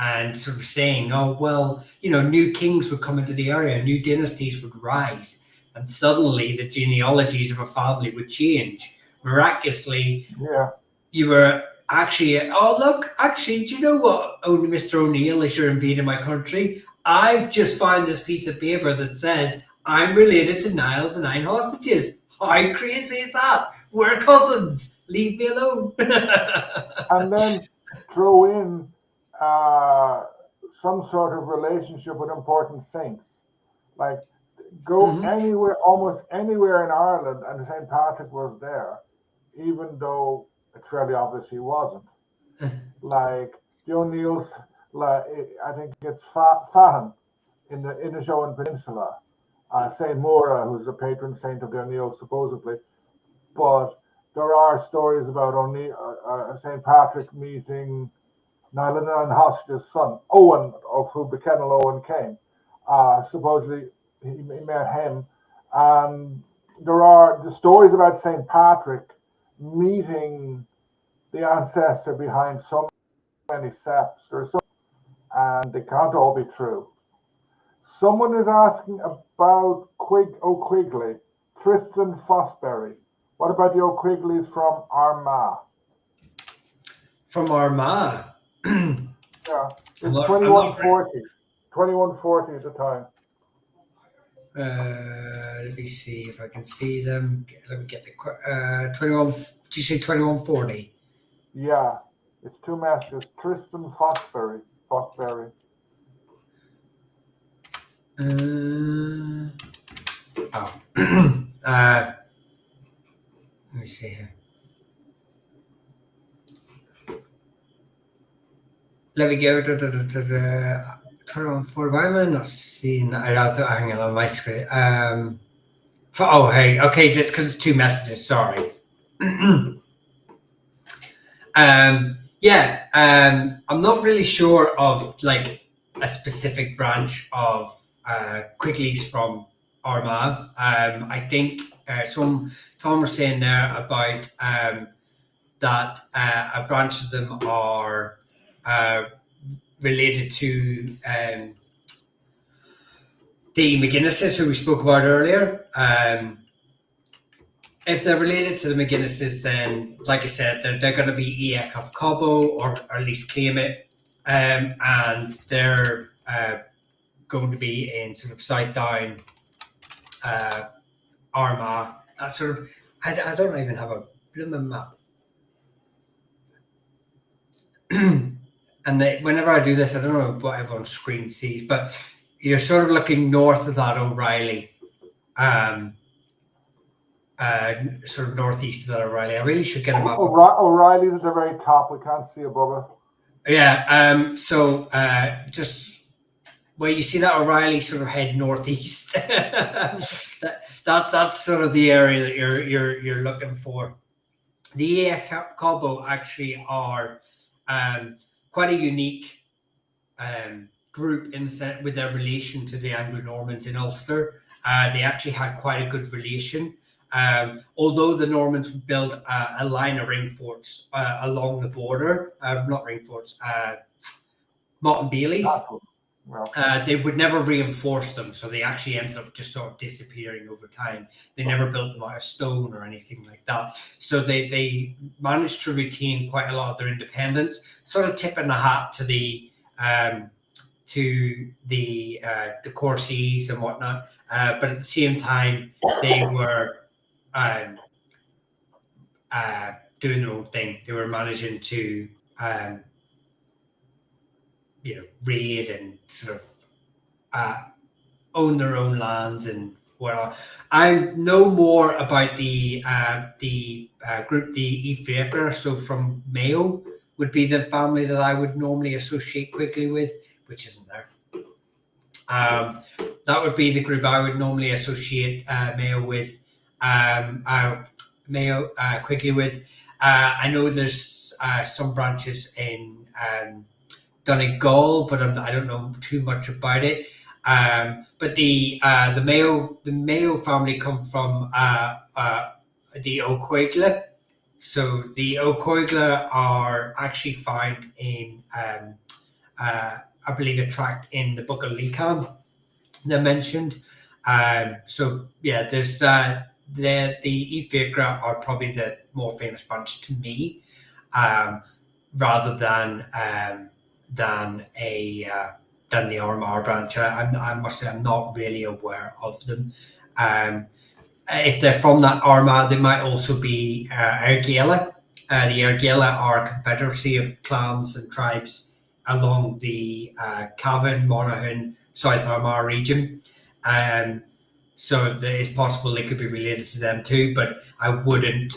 and sort of saying, oh, well, new kings would come into the area, new dynasties would rise, and suddenly the genealogies of a family would change. Miraculously, Yeah. you were actually, do you know what, only Mr. O'Neill, as you're invading my country, I've just found this piece of paper that says I'm related to Niall the Nine Hostages. How crazy is that? We're cousins. Leave me alone. And then throw in some sort of relationship with important saints. Like go anywhere, almost anywhere in Ireland, and St. Patrick was there, even though it's fairly obvious he wasn't. Like the O'Neills, like I think it's Fahan in the Inishowen Peninsula, Saint Mora, who's the patron saint of the O'Neills supposedly, but there are stories about St. Patrick meeting Niall and Hostage's son, Owen, of whom the Kennel Owen came. Supposedly he met him. And there are the stories about St. Patrick meeting the ancestor behind so many septs. And they can't all be true. Someone is asking about O'Quigley, Tristan Fosbury. What about the O'Quigleys from Armagh? From Armagh? Yeah, it's 2140. 2140 at the time. Let me see if I can see them. Let me get the 21. Did you say 2140? Yeah, it's two masters. Tristan Fosbury. Let me see here. Let me go to the 2140. Why am I not seeing that? Hang on my screen. Hey, okay, that's because it's two messages. Sorry. I'm not really sure of like a specific branch of Quigleys from Armagh. I think Tom was saying there about that a bunch of them are related to the McGuinnesses, who we spoke about earlier. If they're related to the McGuinnesses, then, like I said, they're going to be Eek of Cobbo, or at least claim it, and they're going to be in sort of South Down, Armagh. That sort of, I don't even have a blooming map. And whenever I do this, I don't know what everyone's screen sees, but you're sort of looking north of that O'Reilly. sort of northeast of that O'Reilly. I really should get a map. O'Reilly's at the very top. We can't see above it. Yeah. So just where you see that O'Reilly sort of head northeast. That's sort of the area that you're looking for. The Cobbo actually are quite a unique group in the sense with their relation to the Anglo-Normans in Ulster. They actually had quite a good relation. Although the Normans would build a line of ring forts along the border, not ring forts, Mott and Bailey's. They would never reinforce them, so they actually ended up just sort of disappearing over time. They never built them out of stone or anything like that. So they managed to retain quite a lot of their independence, sort of tipping the hat to the Corsies and whatnot. But at the same time, they were doing their own thing. They were managing to raid and sort of own their own lands and whatnot. I know more about the group, the Ifeakra. So from Mayo would be the family that I would normally associate quickly with, which isn't there. That would be the group I would normally associate Mayo with. Mayo quickly with. I know there's some branches in Donegal, but I don't know too much about it. But the Mayo family come from the O'Coigla. So the O'Coigla are actually found in I believe a tract in the Book of Lecan they mentioned. So yeah, there's the Ifeakra are probably the more famous bunch to me, rather than the Armagh branch. I must say I'm not really aware of them. If they're from that Armagh, they might also be Argela. The Argela are a confederacy of clans and tribes along the Cavan, Monaghan, South Armagh region. So it's possible they could be related to them too, but I wouldn't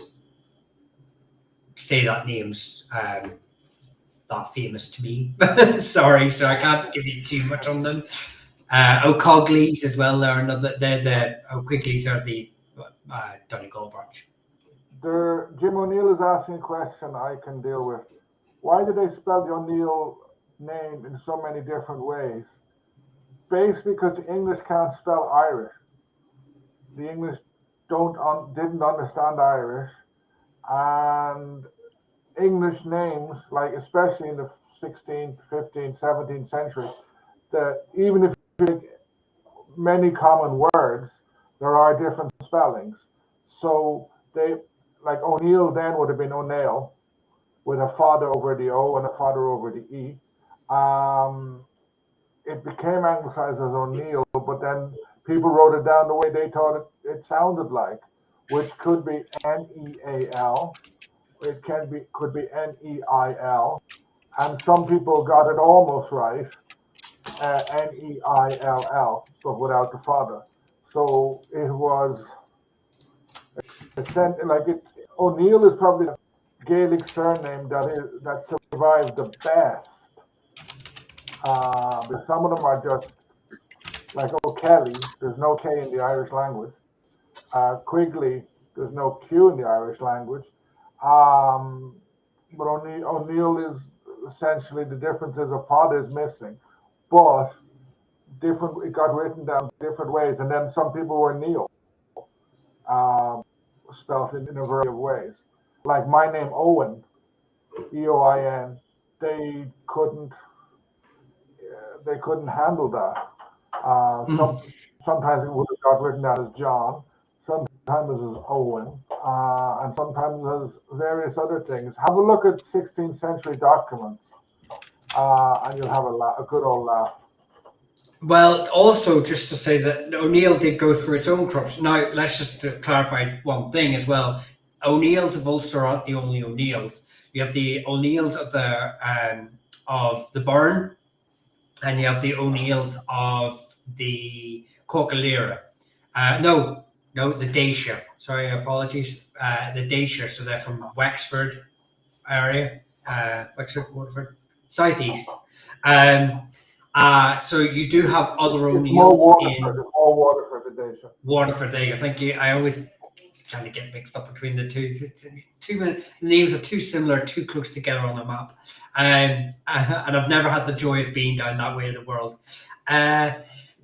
say that name's that famous to me. Sorry, so I can't give you too much on them. O'Cogleys as well. They're the O'Quigleys are the Donegal branch. Jim O'Neill is asking a question I can deal with. Why did they spell the O'Neill name in so many different ways? Basically, because the English can't spell Irish. The English didn't understand Irish, and English names, like especially in the 16th, 15th, 17th century, that even if you take many common words, there are different spellings. So they, like O'Neill then would have been O'Neill with a father over the O and a father over the E. It became anglicized as O'Neill, but then people wrote it down the way they thought it sounded like, which could be Neal. It could be Neil, and some people got it almost right, Neill, but without the father. So it was like it. O'Neill is probably the Gaelic surname that survived the best. But some of them are just like O'Kelly. There's no K in the Irish language. Quigley. There's no Q in the Irish language. But O'Neill is essentially the difference is a father is missing, but different. It got written down different ways, and then some people were Neil, spelled in a variety of ways. Like my name Owen, Eoin. They couldn't handle that. Sometimes it would have got written down as John. Sometimes as Owen, and sometimes as various other things. Have a look at 16th century documents, and you'll have a good old laugh. Well, also just to say that O'Neill did go through its own corruption. Now, let's just clarify one thing as well. O'Neills of Ulster aren't the only O'Neills. You have the O'Neills of the Burn, and you have the O'Neills of the Corcalera. No, No, the Dacia. Sorry, apologies. The Dacia. So they're from Wexford area, Wexford, Waterford, southeast. Um, so you do have other It's more O'Neills Waterford. in It's more Waterford than Dacia. Waterford. There, I think I always kind of get mixed up between the two. Too many names are too similar, too close together on the map, and I've never had the joy of being down that way of the world.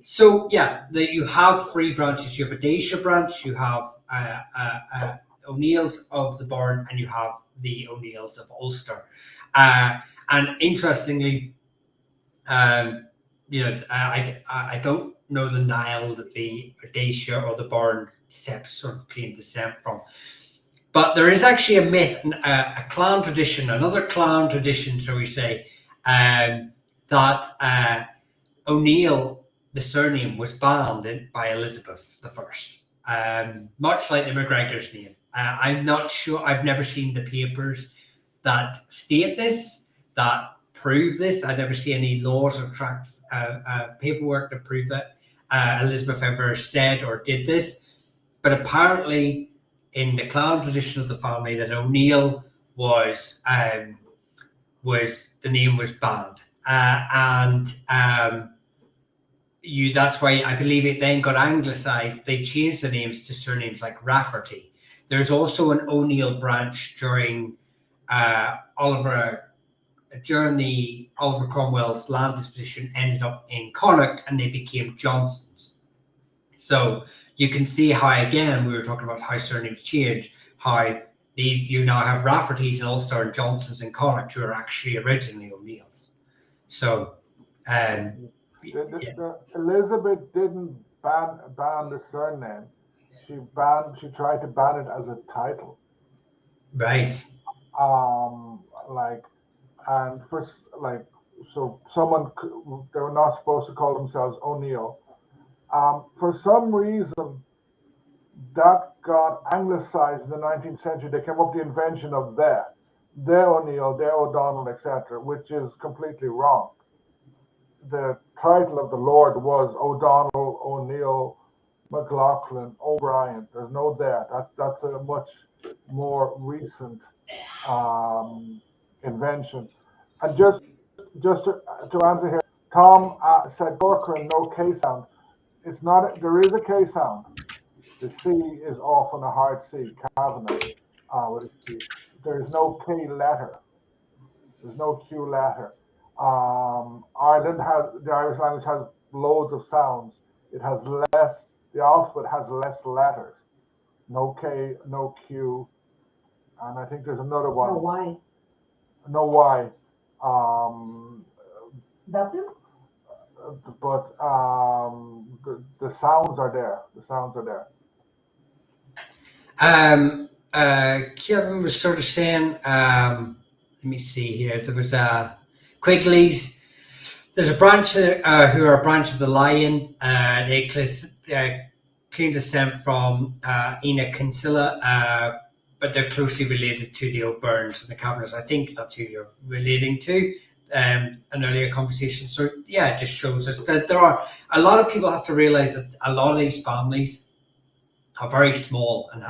So yeah, you have three branches. You have a Dacia branch, you have O'Neills of the Burn, and you have the O'Neills of Ulster. And interestingly, I don't know the Nile that the Dacia or the Burn Seps sort of claim descent from. But there is actually a myth, a clan tradition, another clan tradition, shall we say, that O'Neill, the surname, was banned by Elizabeth I, much like the McGregor's name. I'm not sure, I've never seen the papers that state this, that prove this. I never see any laws or tracts, paperwork to prove that Elizabeth ever said or did this. But apparently, in the clan tradition of the family, that O'Neill was the name was banned, and that's why I believe it then got anglicized. They changed the names to surnames like Rafferty. There's also an O'Neill branch during the Oliver Cromwell's land disposition ended up in Connacht, and they became Johnsons. So you can see how, again, we were talking about how surnames change, how you now have Raffertys in Ulster and Johnsons in Connacht who are actually originally O'Neills. So Elizabeth didn't ban the surname. She tried to ban it as a title. Right. So they were not supposed to call themselves O'Neill. For some reason, that got anglicized in the 19th century. They came up with the invention of their O'Neill, their O'Donnell, etc., which is completely wrong. The title of the Lord was O'Donnell, O'Neill, McLaughlin, O'Brien. There's no there. That's a much more recent invention. And just to answer here, Tom said Corcoran, no K sound. It's not. There is a K sound. The C is often a hard C. Cavanagh with a C. There is no K letter. There's no Q letter. The Irish language has loads of sounds. It has less. The alphabet has less letters. No K, no Q, and I think there's another one. No Y. No Y. W? But the sounds are there. The sounds are there. Kevin was sort of saying, let me see here. There was Quigley's. There's a branch who are a branch of the Lion. They claim descent from Ina Kinsella, but they're closely related to the O'Byrnes and the Kavanaghs. I think that's who you're relating to. An earlier conversation. So yeah, it just shows us that there are a lot of people have to realize that a lot of these families are very small and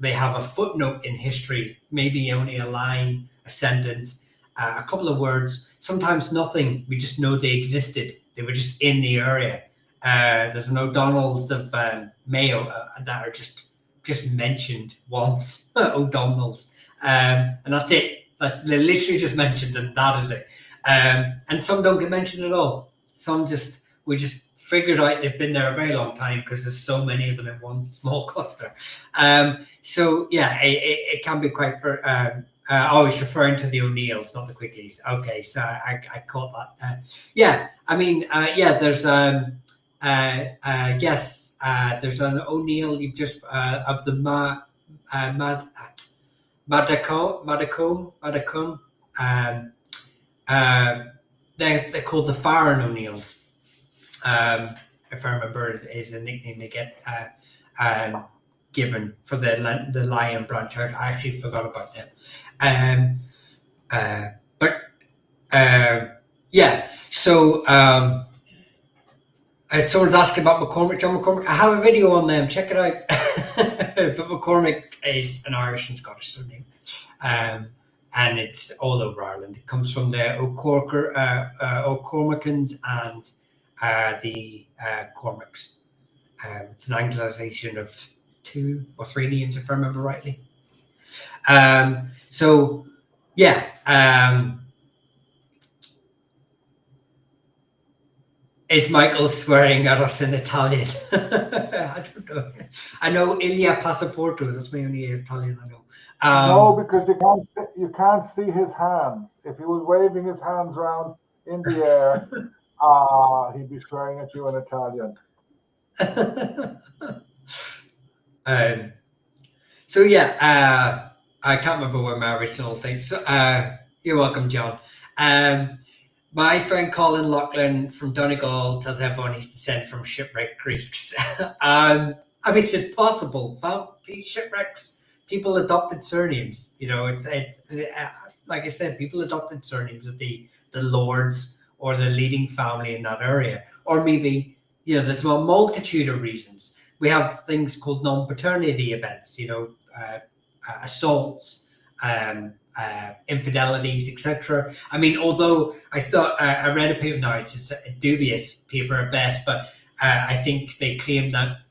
they have a footnote in history, maybe only a line, a sentence, a couple of words, sometimes nothing. We just know they existed. They were just in the area. There's an O'Donnell's of Mayo that are just mentioned once. O'Donnell's, and that's it. They literally just mentioned, and that is it. And some don't get mentioned at all. Some we just figured out they've been there a very long time because there's so many of them in one small cluster. So yeah, it can be quite it's referring to the O'Neills, not the Quickies. Okay, so I caught that. There's there's an O'Neill. You've just of the Madacombe. They're called the Farron O'Neills. If I remember, it is a nickname they get given for the Lion branch. I actually forgot about them. So Someone's asking about McCormick, John McCormick. I have a video on them. Check it out. But McCormick is an Irish and Scottish surname, and it's all over Ireland. It comes from the O'Cormacans and the Cormacks. It's an Anglicization of 2 or 3 names, if I remember rightly. So, yeah. Is Michael swearing at us in Italian? I don't know. I know Ilia Passaporto. That's my only Italian I know. No, because you can't see his hands. If he was waving his hands around in the air, he'd be swearing at you in Italian. So yeah, I can't remember where my original thing. So you're welcome, John. My friend Colin Loughlin from Donegal tells everyone he's descended from shipwrecked Greeks. I mean, it's possible. Shipwrecks, people adopted surnames. You know, it's like I said, people adopted surnames of the lords or the leading family in that area, or maybe there's a multitude of reasons. We have things called non-paternity events. Assaults. Infidelities, etc. I mean, although I thought I read a paper now, it's just a dubious paper at best, but I think they claim that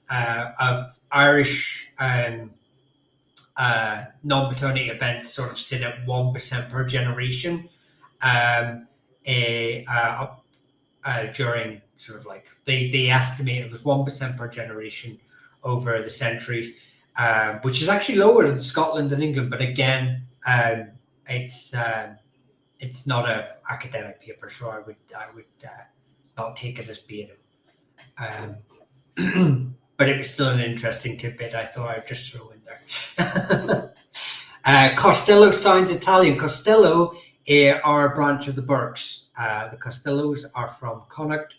of Irish non-paternity events sort of sit at 1% per generation during sort of like they estimate it was 1% per generation over the centuries, which is actually lower than Scotland and England, but again. It's not an academic paper, so I would not take it as being but it was still an interesting tidbit I thought I'd just throw in there. Costello sounds Italian. Costello are a branch of the Burkes. The Costellos are from Connacht,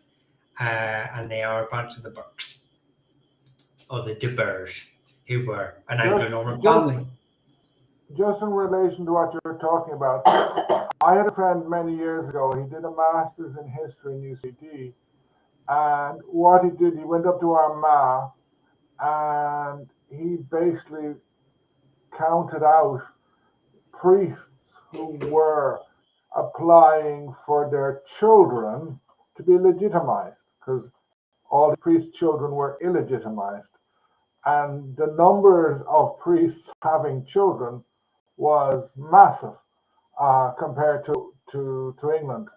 and they are a branch of the Burkes, or the De Burrs, who were an Anglo-Norman family. Just in relation to what you're talking about, I had a friend many years ago. He did a master's in history in UCD, and what he did, he went up to Armagh, and he basically counted out priests who were applying for their children to be legitimized, because all the priests' children were illegitimized, and the numbers of priests having children was massive compared to England.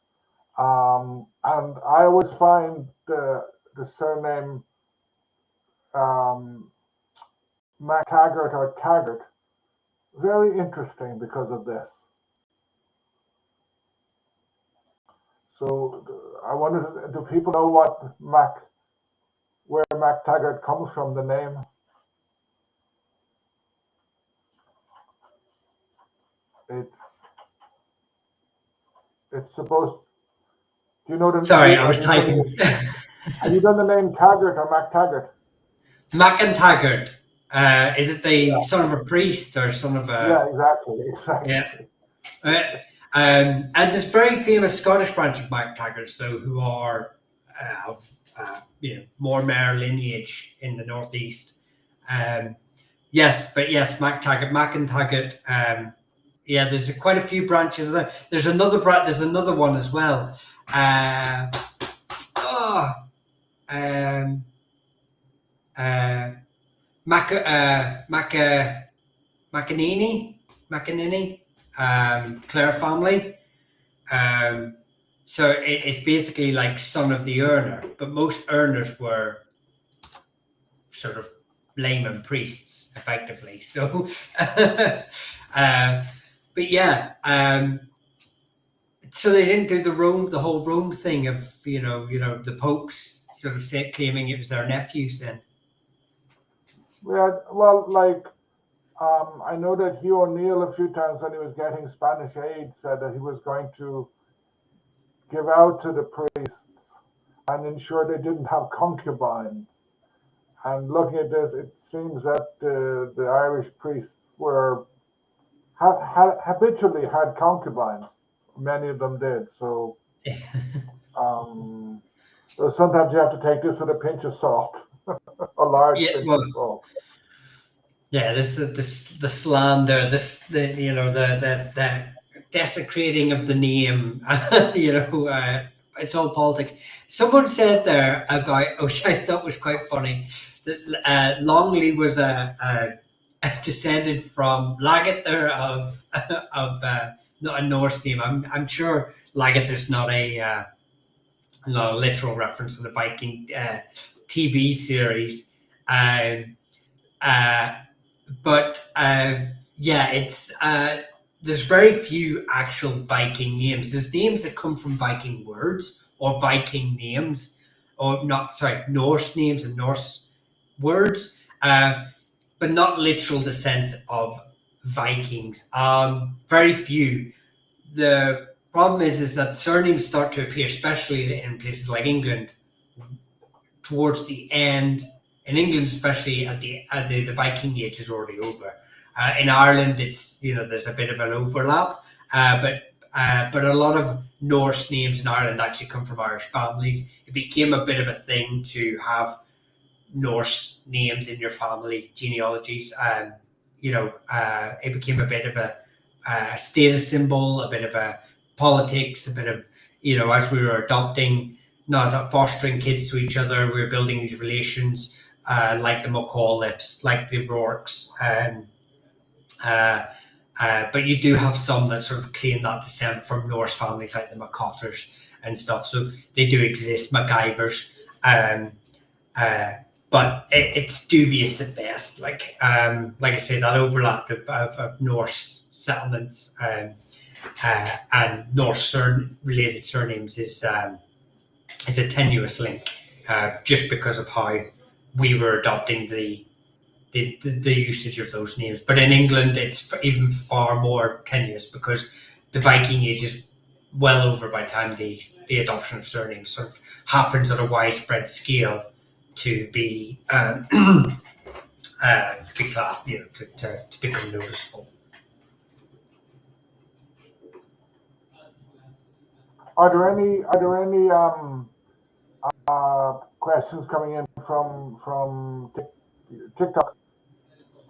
And I always find the surname MacTaggart or Taggart very interesting because of this. So I wonder, do people know where MacTaggart comes from, the name? It's supposed. Do you know the? Sorry, I was typing. Have you done the name Taggart or MacTaggart? Mac and Taggart. Is it the son of a priest or son of a? Yeah, exactly. Yeah. And there's very famous Scottish branch of MacTaggart, so who are of more mare lineage in the northeast. Yes, MacTaggart, Mac and Taggart. There's quite a few branches there. There's another one as well. McEnany, Clare family. So it's basically like son of the earner, but most earners were sort of layman priests, effectively. So, but yeah, so they didn't do the whole Rome thing of the popes sort of claiming it was their nephews then. Yeah, well, like I know that Hugh O'Neill a few times when he was getting Spanish aid said that he was going to give out to the priests and ensure they didn't have concubines. And looking at this, it seems that the Irish priests habitually had concubines. Many of them did. So, So sometimes you have to take this with a pinch of salt, a large Yeah, pinch well, of salt. yeah, the slander, the desecrating of the name, it's all politics. Someone said there about, which I thought was quite funny, that Longley was a descended from Lagather of not a Norse name. I'm sure Lagather's not a literal reference to the Viking TV series. Um, uh, but yeah, it's there's very few actual Viking names. There's names that come from Viking words or Viking names, or not, sorry, Norse names and Norse words, but not literal descents of Vikings. Very few. The problem is that surnames start to appear, especially in places like England, towards the end. In England, especially the Viking Age is already over. In Ireland, it's there's a bit of an overlap, but a lot of Norse names in Ireland actually come from Irish families. It became a bit of a thing to have Norse names in your family genealogies. It became a bit of a status symbol, a bit of a politics, a bit of as we were adopting, not fostering kids to each other, we were building these relations, like the McAuliffes, like the Rourkes, uh, but you do have some that sort of claim that descent from Norse families, like the McCotters and stuff. So they do exist, MacGyvers. Um, uh, but it's dubious at best. Like I say, that overlap of Norse settlements and Norse related surnames is a tenuous link, just because of how we were adopting the usage of those names. But in England, it's even far more tenuous because the Viking Age is well over by the time the adoption of surnames sort of happens on a widespread scale to be classed, to become noticeable. Are there any questions coming in from TikTok?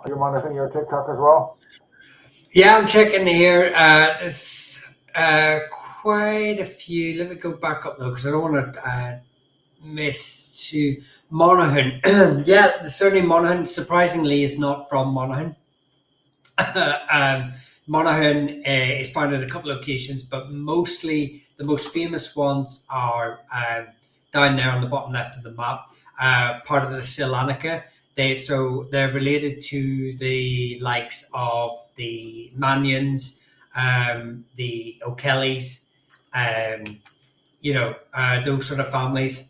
Are you monitoring your TikTok as well? Yeah, I'm checking here. There's quite a few. Let me go back up though, because I don't want to miss to Monaghan. Yeah, the surname Monaghan surprisingly is not from Monaghan. Monaghan is found in a couple of locations, but mostly the most famous ones are down there on the bottom left of the map, part of the Sri they're related to the likes of the Manions, the O'Kellys, those sort of families.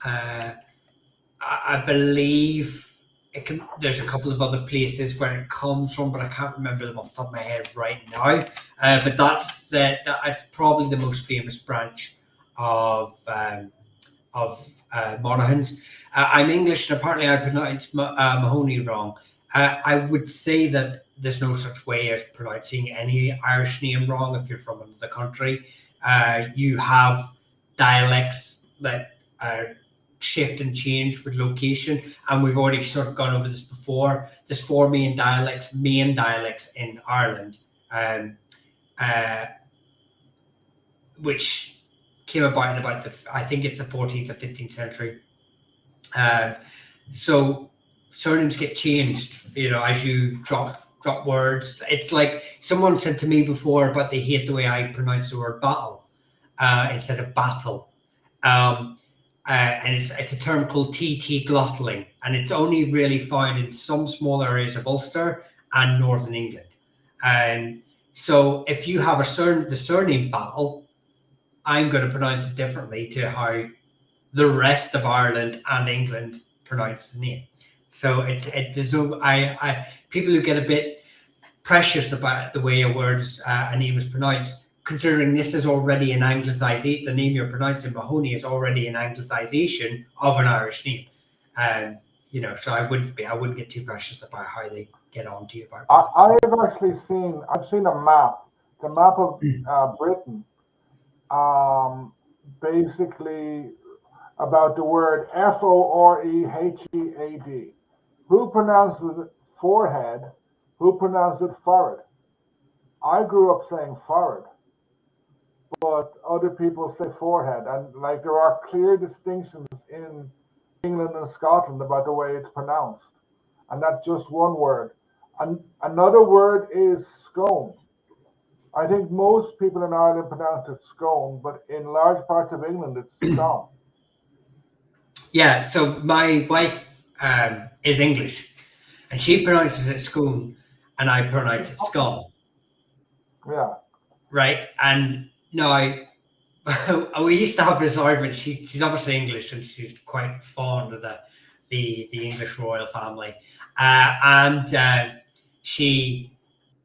I believe there's a couple of other places where it comes from, but I can't remember them off the top of my head right now. But that's probably the most famous branch of Monaghan's. I'm English, and apparently I pronounced Mahoney wrong. I would say that there's no such way as pronouncing any Irish name wrong if you're from another country. You have dialects that shift and change with location, and we've already sort of gone over this before. There's four main dialects in Ireland, which came about in about I think it's the 14th or 15th century. So surnames get changed, as you drop words. It's like someone said to me before, but they hate the way I pronounce the word battle instead of battle. And it's a term called TT glottling, and it's only really found in some small areas of Ulster and Northern England. And so if you have the surname Battle, I'm going to pronounce it differently to how the rest of Ireland and England pronounce the name. So there's no people who get a bit precious about the way a name is pronounced, considering this is already an anglicization. The name you're pronouncing, Mahoney, is already an anglicization of an Irish name. So I wouldn't get too precious about how they get on to you about I have actually seen a map, the map of Britain. Basically, about the word Forehead. Who pronounces it forehead? Who pronounces it forehead? I grew up saying forehead, but other people say forehead, and like there are clear distinctions in England and Scotland about the way it's pronounced, and that's just one word. And another word is scone. I think most people in Ireland pronounce it scone, but in large parts of England it's scone. Yeah, so my wife is English, and she pronounces it scone, and I pronounce it scone, Yeah. right? And no, we used to have this argument. She's obviously English, and she's quite fond of the English royal family, and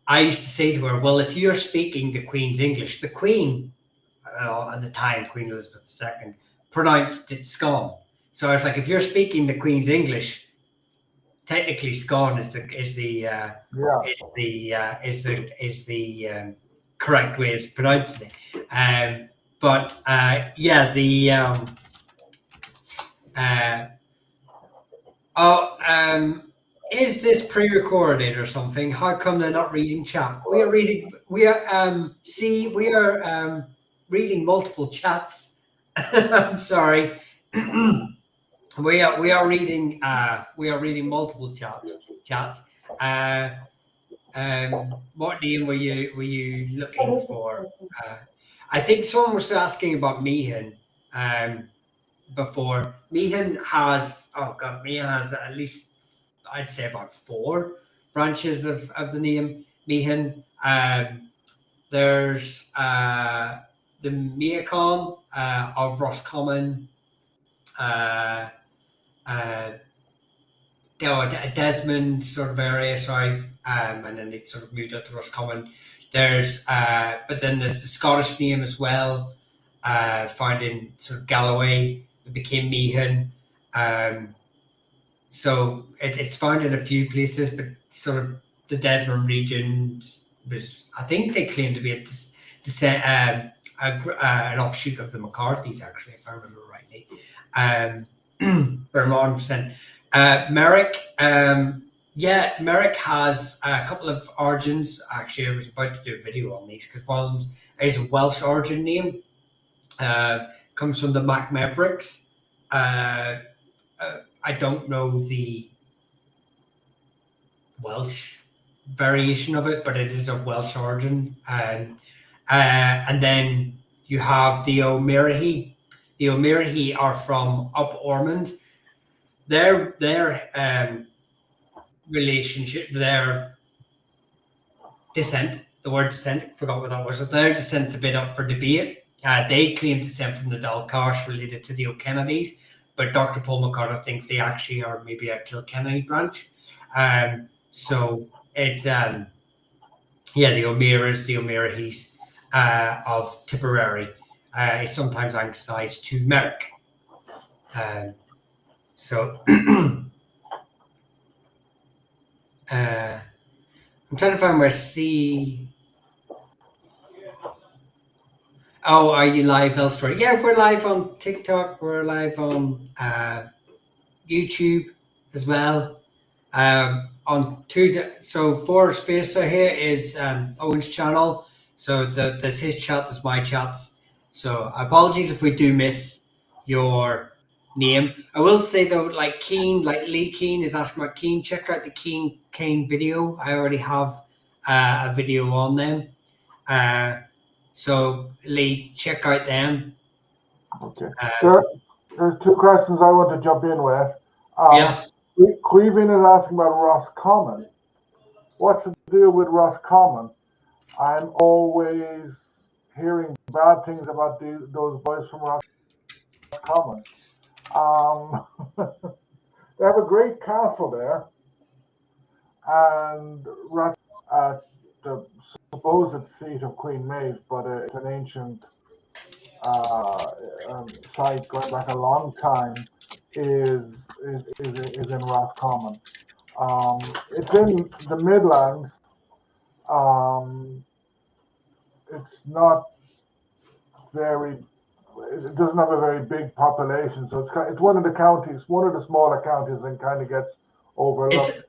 I used to say to her, "Well, if you're speaking the Queen's English, the Queen at the time, Queen Elizabeth II, pronounced it scone." So I was like, if you're speaking the Queen's English, technically scone Yeah. is the correct way of pronouncing it. But yeah, the is this pre-recorded or something? How come they're not reading chat? We are reading. We are we are reading multiple chats. I'm sorry. we are reading multiple chats. What name were you looking for? I think someone was asking about Meehan before. Meehan has at least, I'd say, about 4 branches of the name Meehan. There's the Meacom of Roscommon. Desmond sort of area, sorry, and then they sort of moved up to Roscommon. But then there's the Scottish name as well, found in sort of Galloway. It became Meehan. So it's found in a few places, but sort of the Desmond region was, I think they claim to be an offshoot of the McCarthys, actually, if I remember rightly. But I'm 100%. Merrick, Merrick has a couple of origins. Actually, I was about to do a video on these because one of them is a Welsh origin name. Comes from the Mac Mavericks. I don't know the Welsh variation of it, but it is of Welsh origin. And then you have the O'Mearahy. The O'Mearahy are from Up Ormond. Their relationship, their descent, the word descent, forgot what that was. Their descent's a bit up for debate. They claim descent from the Dalcarsh related to the O'Kennedys, but Dr. Paul McCarter thinks they actually are maybe a Kilkenny branch. So it's the O'Mearas, the O'Mearahys of Tipperary is sometimes anglicised to Merrick. So I'm trying to find where C. Oh, are you live elsewhere? Yeah, we're live on TikTok. We're live on YouTube as well. On so for Spacer here is Owen's channel. So there's his chat, there's my chats. So apologies if we do miss your name. I will say though, like Lee Keane is asking about Keane. Check out the Kane video. I already have a video on them. So Lee, check out them. Okay. There's 2 questions I want to jump in with. Yes. Queevin is asking about Roscommon. What's the deal with Roscommon? I'm always hearing bad things about those boys from Roscommon. They have a great castle there, and the supposed seat of Queen Maeve, but it's an ancient site going back a long time. Is in Roscommon. It's in the Midlands. It's not very. it doesn't have a very big population, so it's one of the counties, one of the smaller counties, and kind of gets overlooked.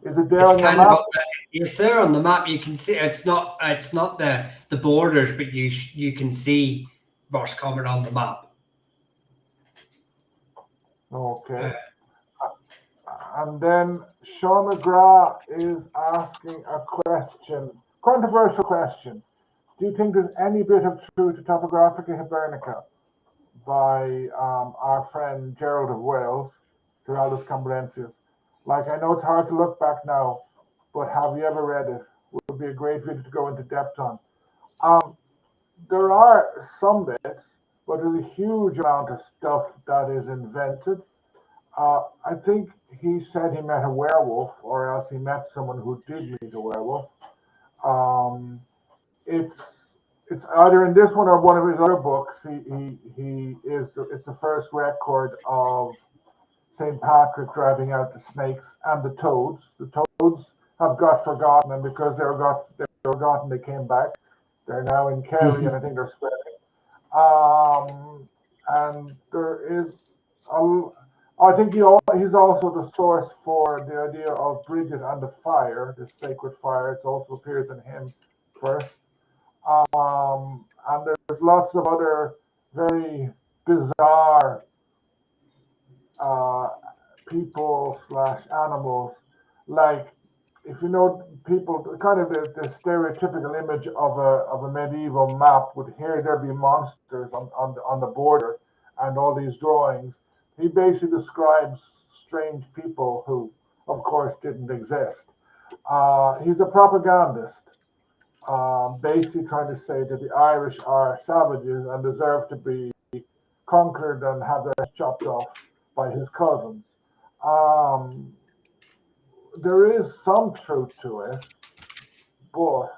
Is it there It's on your kind of map? it's there on the map. You can see it's not the borders, but you can see Roscommon on the map. Okay. And then Sean McGrath is asking a question, controversial question. Do you think there's any bit of truth to Topographica Hibernica by our friend Gerald of Wales, Geraldus Cambrensis? Like, I know it's hard to look back now, but have you ever read it? It would be a great video to go into depth on. There are some bits, but there's a huge amount of stuff that is invented. I think he said he met a werewolf, or else he met someone who did meet a werewolf. Um, it's either in this one or one of his other books. It's the first record of St. Patrick driving out the snakes and the toads. The toads have got forgotten, and because they were forgotten, they came back. They're now in Kerry, and I think they're spreading. And there is I think he's also the source for the idea of Bridget and the fire, the sacred fire. It also appears in him first. And there's lots of other very bizarre people / animals. Like, if you know people, kind of the stereotypical image of a medieval map would here there be monsters on the border and all these drawings. He basically describes strange people who, of course, didn't exist. He's a propagandist, basically trying to say that the Irish are savages and deserve to be conquered and have their heads chopped off by his cousins. There is some truth to it, but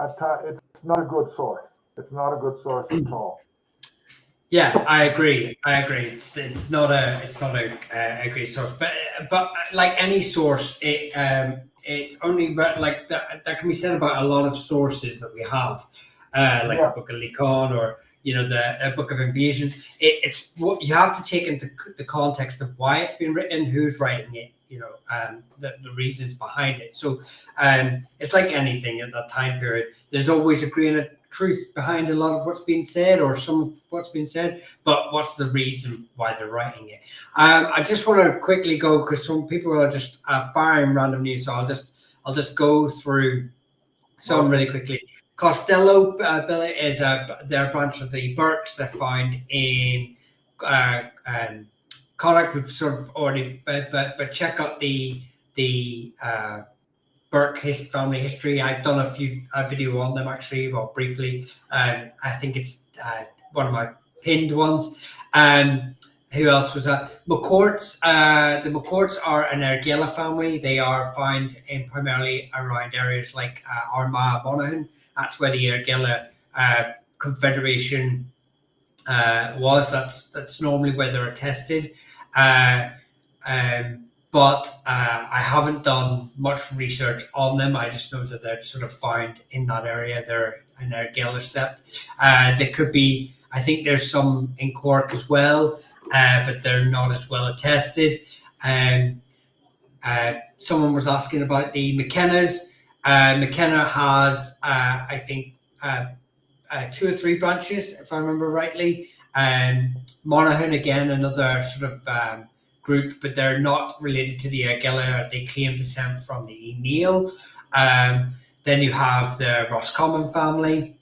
it's not a good source. It's not a good source at all. Yeah, I agree. It's not a great source, but like any source, it's only like that can be said about a lot of sources that we have, like the Book of Lycon or the Book of Invasions. It's what you have to take into the context of why it's been written, who's writing it, the reasons behind it. So it's like anything at that time period. There's always a grain of truth behind a lot of what's being said, or some of what's been said, but what's the reason why they're writing it? I just want to quickly go, because some people are just firing random news, so I'll just go through some really quickly. Costello Billet is their branch of the Burkes. They're found in Connacht. We've sort of already, but check out the Burke family history. I've done a video on them actually, well, briefly. I think it's one of my pinned ones. Who else was that? McCourts. The McCourts are an Ergela family. They are found in primarily around areas like Armagh, Monaghan. That's where the Ergela Confederation was. That's normally where they're attested. But I haven't done much research on them. I just know that they're sort of found in that area. They're in Ergela sept. There could be, I think there's some in Cork as well, but they're not as well attested. Someone was asking about the McKennas. McKenna has, I think, 2 or 3 branches, if I remember rightly. Monaghan, again, another sort of group, but they're not related to the Ergela. They claim descent from the Neil. Then you have the Roscommon family,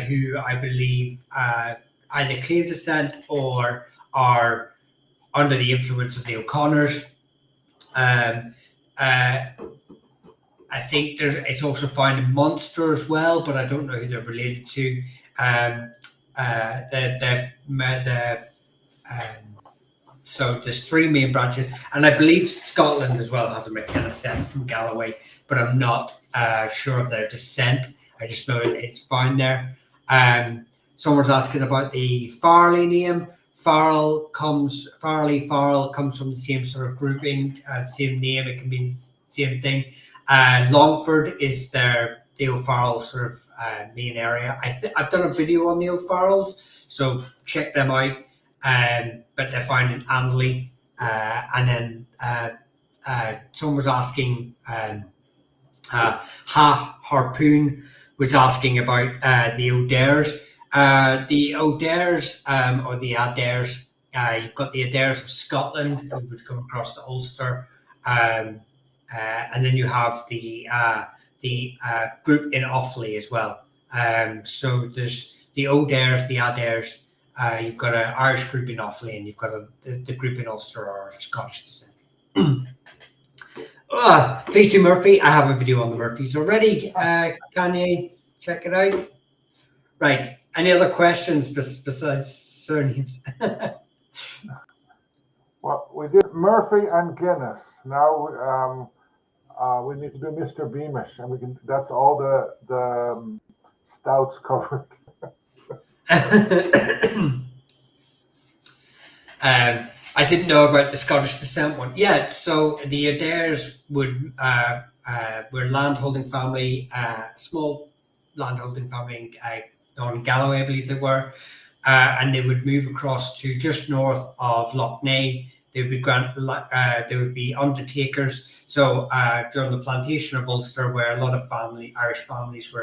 who I believe either claim descent or are under the influence of the O'Connors. I think it's also found in Munster as well, but I don't know who they're related to. So there's 3 main branches, and I believe Scotland as well has a McKenna set from Galloway, but I'm not sure of their descent. I just know it's found there. Someone's asking about the Farley name. Farrell comes from the same sort of grouping, same name. It can mean the same thing. Longford is the O'Farrell sort of main area. I've done a video on the O'Farrells, So check them out. But they're found in Anley. And then someone was asking, Harpoon was asking about the Adaires. The Adaires, or the Adaires, you've got the Adaires of Scotland who would come across the Ulster, and then you have the group in Offaly as well. So there's the Adaires, the Adaires. You've got an Irish group in Offaly, and you've got the group in Ulster or Scottish descent. Please do Murphy. I have a video on the Murphys already. Can you check it out? Right. Any other questions besides surnames? Well, we did Murphy and Guinness. Now we need to do Mr. Beamish, and we can. That's all the stouts covered. I didn't know about the Scottish descent one. Yeah, so the Adaires were landholding family, small landholding family in Galloway, I believe they were, and they would move across to just north of Lough Neagh. They would be undertakers. So during the plantation of Ulster, where a lot of Irish families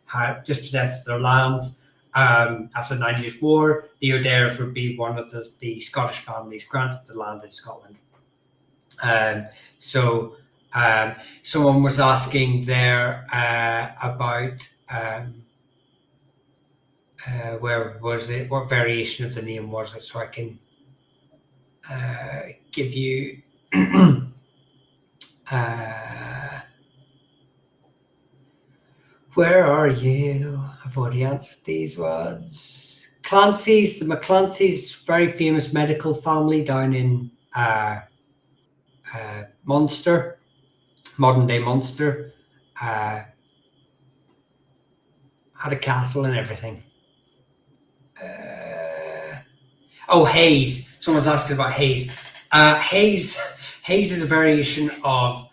had dispossessed their lands. After the 9 Years' War, the Adaires would be one of the Scottish families granted the land in Scotland. Someone was asking there about where was it? What variation of the name was it? So I can give you. Where are you? I've already answered these ones. Clancy's, the McClancy's, very famous medical family down in Munster, modern day Munster. Had a castle and everything. Hayes. Someone's asking about Hayes. Hayes is a variation of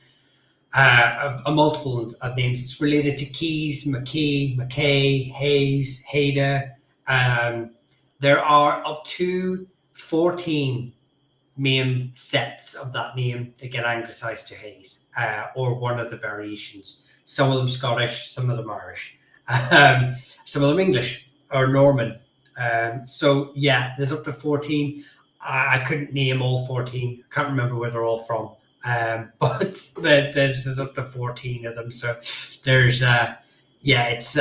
a multiple of names. It's related to Keys, McKee, McKay, Hayes, Haida. There are up to 14 main sets of that name that get anglicised to Hayes, or one of the variations. Some of them Scottish, some of them Irish, some of them English or Norman. So yeah, there's up to 14. I couldn't name all 14. I can't remember where they're all from. But there's up to 14 of them. So there's it's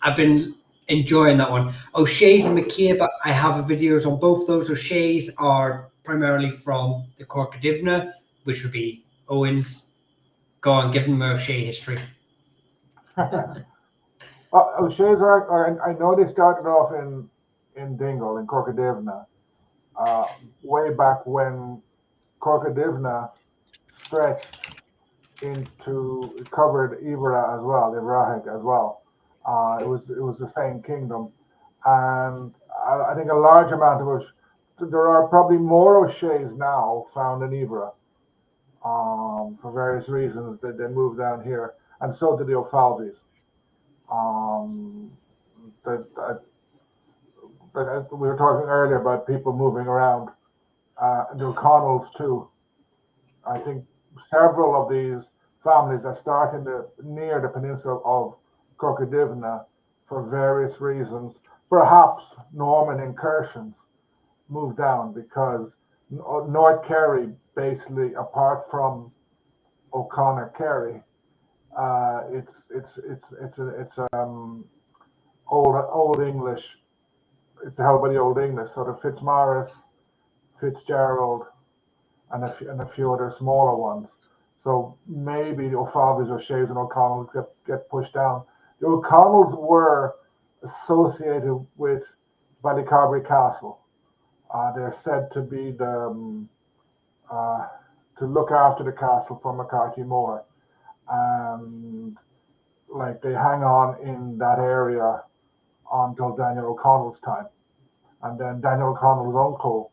I've been enjoying that one. O'Shea's and McCabe, but I have videos on both those. O'Shea's are primarily from the Corcadivna, which would be Owens. Go on, give them O'Shea history. O'Shea's I know they started off in Dingle, in Corcadivna, way back when Corcadivna stretched covered Ivra as well, Ivrahig as well. It was the same kingdom, and I think a large amount of us. There are probably more O'Shea's now found in Ivra, for various reasons that they moved down here, and so did the O'Falvies. We were talking earlier about people moving around, the O'Connells too. I think several of these families are starting near the peninsula of Corcadivna for various reasons. Perhaps Norman incursions moved down because North Kerry, basically, apart from O'Connor Kerry, it's old English. It's held by the Old English, so the Fitzmaurice, Fitzgerald, and a few other smaller ones. So maybe the O'Falvies, O'Shea's, and O'Connells get pushed down. The O'Connells were associated with Ballycarbery Castle. They're said to be to look after the castle for McCarthy Moore, and like they hang on in that area until Daniel O'Connell's time, and then Daniel O'Connell's uncle,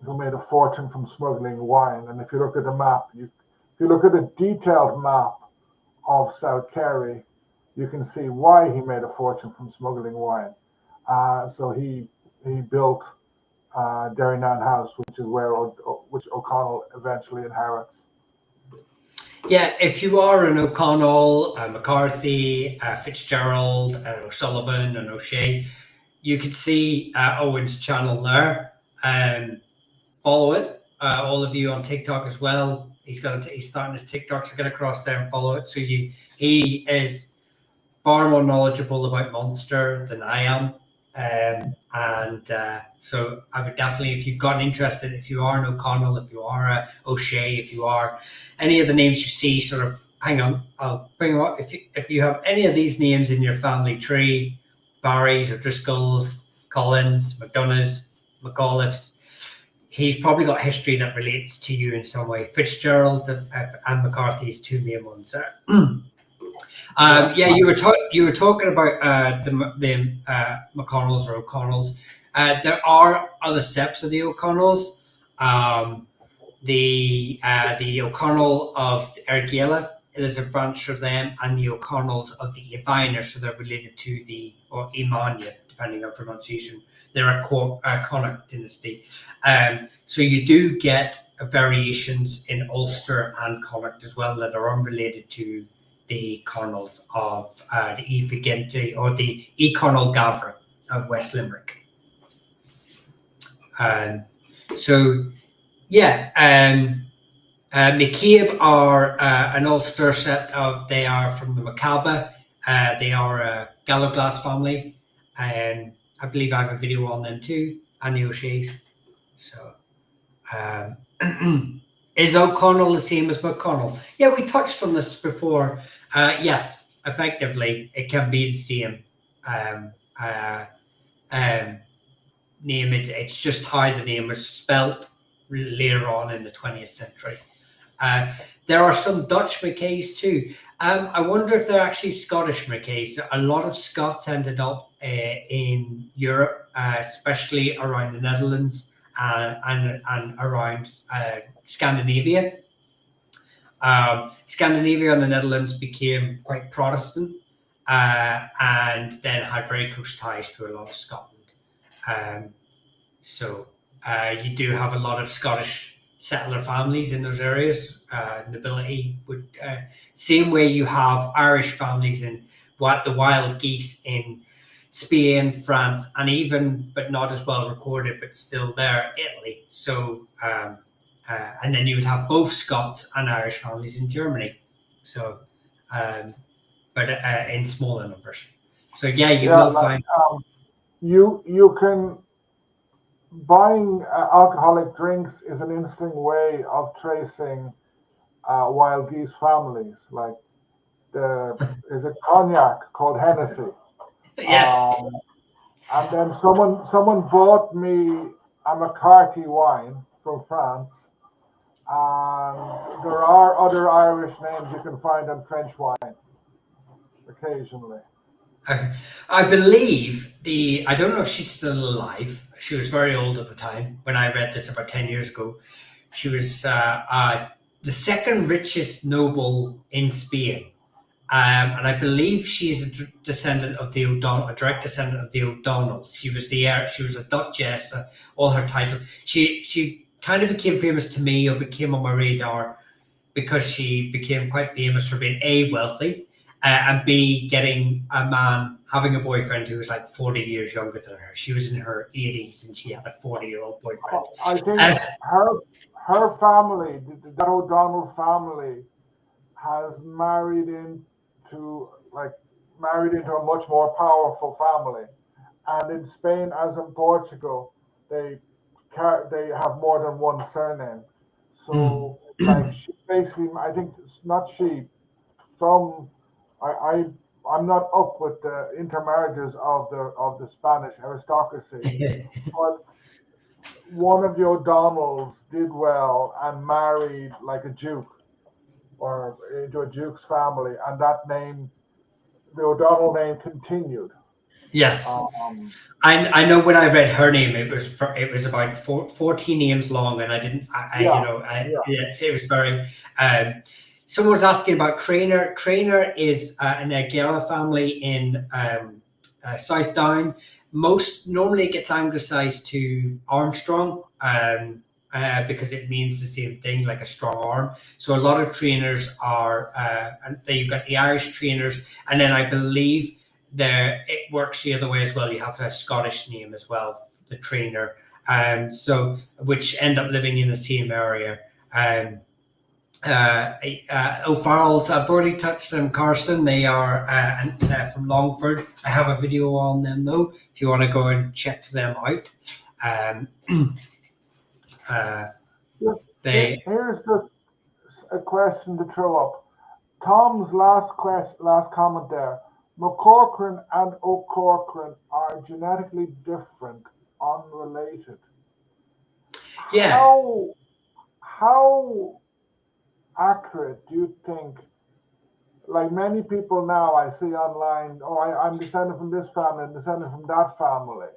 who made a fortune from smuggling wine. And if you look at the map, if you look at a detailed map of South Kerry, you can see why he made a fortune from smuggling wine. So he built Derrynane House, which is where which O'Connell eventually inherits. Yeah, if you are an O'Connell, McCarthy, Fitzgerald, O'Sullivan, and O'Shea, you could see Owen's channel there. Follow it. All of you on TikTok as well. He's starting his TikTok, so get across there and follow it. So he is far more knowledgeable about Monster than I am. So I would definitely, if you've gotten interested, if you are an O'Connell, if you are a O'Shea, if you are any of the names you see, sort of, hang on, I'll bring them up. If you have any of these names in your family tree, Barrys, O'Driscolls, Collins, McDonoughs, McAuliffes, he's probably got history that relates to you in some way. Fitzgerald's and McCarthy's two main ones there. You were talking about the McConnells or O'Connells. There are other steps of the O'Connells. The O'Connell of Ergela, there's a branch of them, and the O'Connells of the Iviner, so they're related to or Imania, depending on pronunciation. They're a Connacht dynasty. So you do get variations in Ulster and Connacht as well that are unrelated to the Connells of the Ifigente or the Connell Gavra of West Limerick. McCabe are an Ulster set of, they are from the Macaba. They are a Gallowglass family. I believe I have a video on them too, and the O'Sheas. So, is O'Connell the same as McConnell? Yeah, we touched on this before. Yes, effectively, it can be the same name. It's just how the name was spelt later on in the 20th century. There are some Dutch McKays too. I wonder if they're actually Scottish McKays. A lot of Scots ended up in Europe, especially around the Netherlands and around Scandinavia. Scandinavia and the Netherlands became quite Protestant and then had very close ties to a lot of Scotland. You do have a lot of Scottish settler families in those areas. Nobility would, same way you have Irish families in the wild geese in Spain, France, and even, but not as well recorded, but still there, Italy. So, and then you would have both Scots and Irish families in Germany. So, but in smaller numbers. So yeah, you will find. You can, buying alcoholic drinks is an interesting way of tracing wild geese families. Like there's a cognac called Hennessy. Yes. And then someone bought me a McCarthy wine from France. And there are other Irish names you can find on French wine occasionally. I believe I don't know if she's still alive. She was very old at the time when I read this about 10 years ago. She was the second richest noble in Spain. And I believe she is a descendant of the a direct descendant of the O'Donnells. She was she was a Duchess, all her titles. She kind of became famous to me, or became on my radar, because she became quite famous for being A, wealthy, and B, having a boyfriend who was like 40 years younger than her. She was in her 80s and she had a 40-year-old boyfriend. I think her family, that O'Donnell family, has married into a much more powerful family. And in Spain, as in Portugal, they have more than one surname. So, she basically, I think it's not she. I'm not up with the intermarriages of the Spanish aristocracy, but one of the O'Donnells did well and married like a duke or into a duke's family, and that name, the O'Donnell name, continued. Yes, I know when I read her name, it was about 14 names long, and I didn't. It was very. Someone was asking about Trainer. Trainer is an Aguilera family in South Down. normally it gets anglicized to Armstrong, because it means the same thing, like a strong arm. So a lot of trainers are, and then you've got the Irish trainers, and then I believe it works the other way as well. You have a Scottish name as well, the trainer, so which end up living in the same area. O'Farrell's, I've already touched them, Carson. They are from Longford. I have a video on them though, if you want to go and check them out. Here's just a question to throw up. Tom's last comment there. McCorcoran and O'Corcoran are genetically different, unrelated. Yeah. How accurate do you think? Like many people now I see online, I'm descended from this family, I'm descended from that family.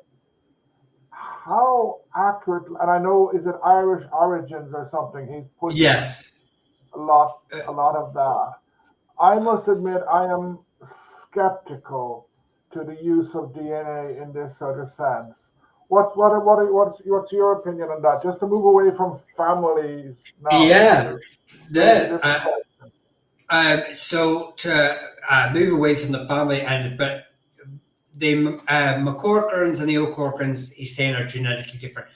How accurate, and I know, is it Irish origins or something? He's put yes a lot of that. I must admit I am skeptical to the use of DNA in this sort of sense. What's your opinion on that? Just to move away from families now. Yeah. So to move away from the family, but the McCorcorans and the O'Corcorans, he's saying, are genetically different.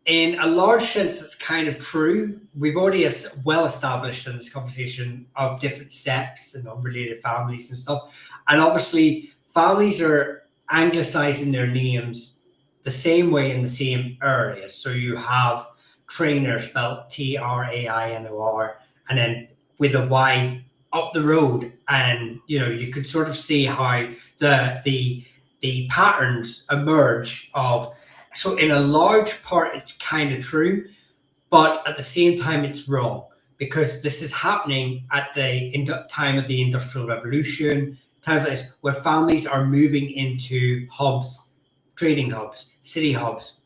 In a large sense, it's kind of true. We've already well established in this conversation of different septs and unrelated families and stuff. And obviously, families are anglicizing their names the same way in the same areas. So you have Trainor spelled Trainor, and then with a Y up the road, and you could sort of see how the patterns emerge of. So in a large part, it's kind of true, but at the same time, it's wrong, because this is happening at the time of the Industrial Revolution, times like this, where families are moving into hubs, trading hubs, city hubs,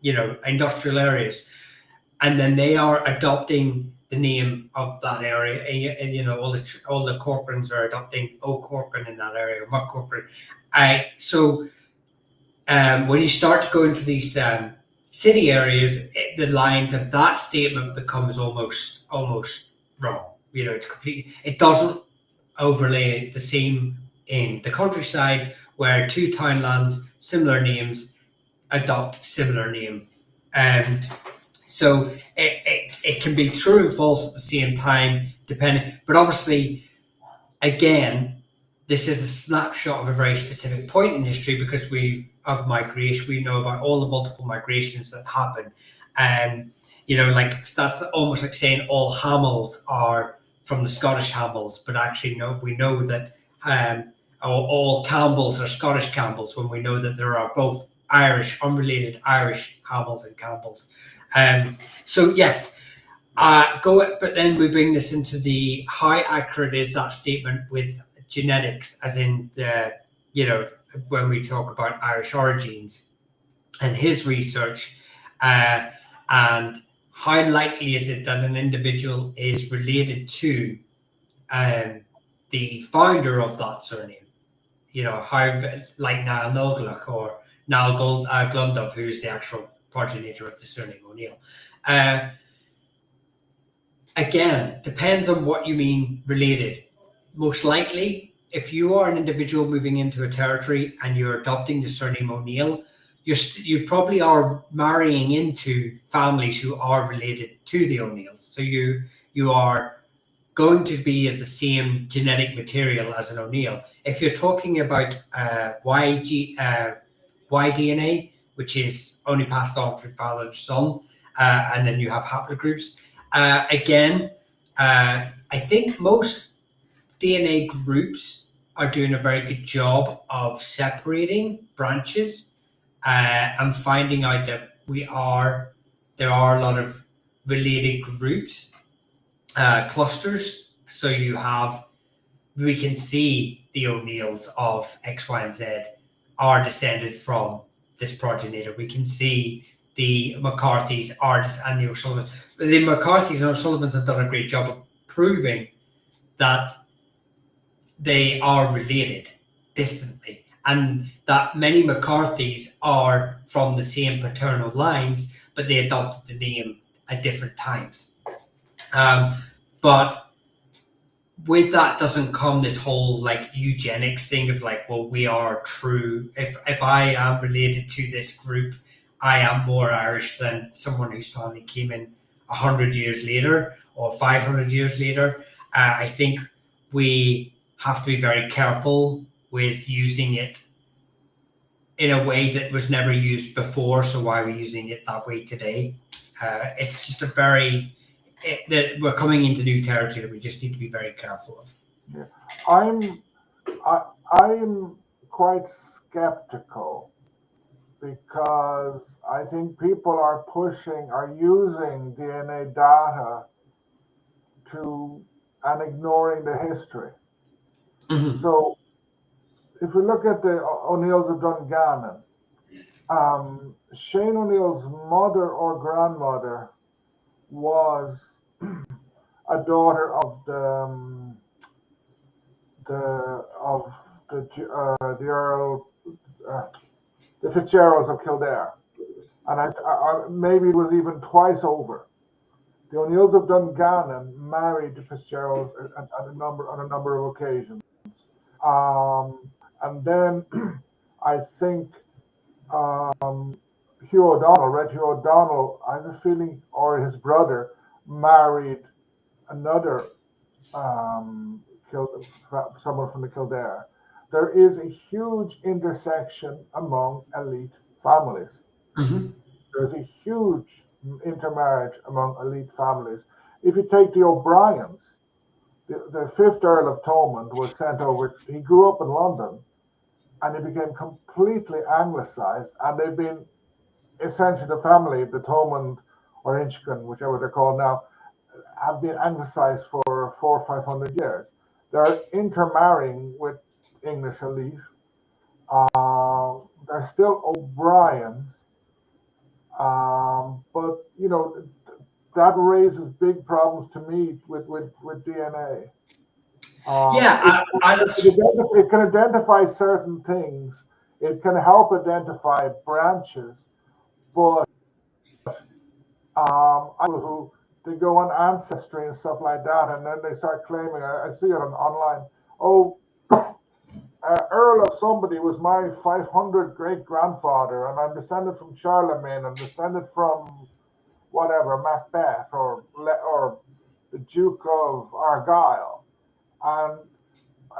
industrial areas, and then they are adopting the name of that area, and all the Corcorans are adopting O'Corcoran in that area, or McCorcoran. When you start to go into these city areas, the lines of that statement becomes almost wrong. It's completely. It doesn't overlay the same in the countryside, where two townlands, similar names, adopt similar name. So it can be true and false at the same time, depending. But obviously, again, this is a snapshot of a very specific point in history, because of migration. We know about all the multiple migrations that happen. That's almost like saying all Hamills are from the Scottish Hamills, but actually, no, we know that all Campbells are Scottish Campbells, when we know that there are both unrelated Irish Hamills and Campbells. So yes, but then we bring this into the how accurate is that statement with genetics, as in when we talk about Irish origins and his research, and how likely is it that an individual is related to the founder of that surname? How, like Niall Noglach or Niall Glundov, who's the actual progenitor of the surname O'Neill. Again, depends on what you mean related. Most likely, if you are an individual moving into a territory and you're adopting the surname O'Neill, you probably are marrying into families who are related to the O'Neills. So you are going to be of the same genetic material as an O'Neill. If you're talking about Y-DNA, which is only passed on through father to son, and then you have haplogroups. Again, I think most DNA groups are doing a very good job of separating branches and finding out that there are a lot of related groups, clusters. So we can see the O'Neills of X, Y, and Z are descended from this progenitor. We can see the McCarthys and the O'Sullivans. The McCarthys and O'Sullivans have done a great job of proving that they are related distantly. and that many McCarthys are from the same paternal lines, but they adopted the name at different times. But with that doesn't come this whole like eugenics thing of like, well, we are true. If I am related to this group, I am more Irish than someone whose family came in 100 years later or 500 years later. I think we have to be very careful with using it in a way that was never used before. So why are we using it that way today? It's just a very that we're coming into new territory that we just need to be very careful of. Yeah. I'm quite skeptical because I think people are using DNA data and ignoring the history. Mm-hmm. So if we look at the O'Neills of Dungannon, Shane O'Neill's mother or grandmother was a daughter of the Earl, the Fitzgeralds of Kildare, and I maybe it was even twice over. The O'Neills of Dungannon married the Fitzgeralds on a number of occasions, and then I think Hugh O'Donnell, I have a feeling, or his brother married another someone from the Kildare. There is a huge intersection among elite families. Mm-hmm. There's a huge intermarriage among elite families. If you take the O'Briens, the fifth Earl of Thomond was sent over. He grew up in London, and he became completely anglicised, and they've been essentially the family, the Thomond or Inchiquin, whichever they're called now, have been anglicised for 400 or 500 years. They're intermarrying with English elite. They're still O'Briens, but that raises big problems to me with DNA. It can identify certain things. It can help identify branches, but who they go on Ancestry and stuff like that, and then they start claiming. I see it online. Oh, Earl of somebody was my 500 great grandfather, and I'm descended from Charlemagne, and descended from whatever Macbeth or the Duke of Argyll, and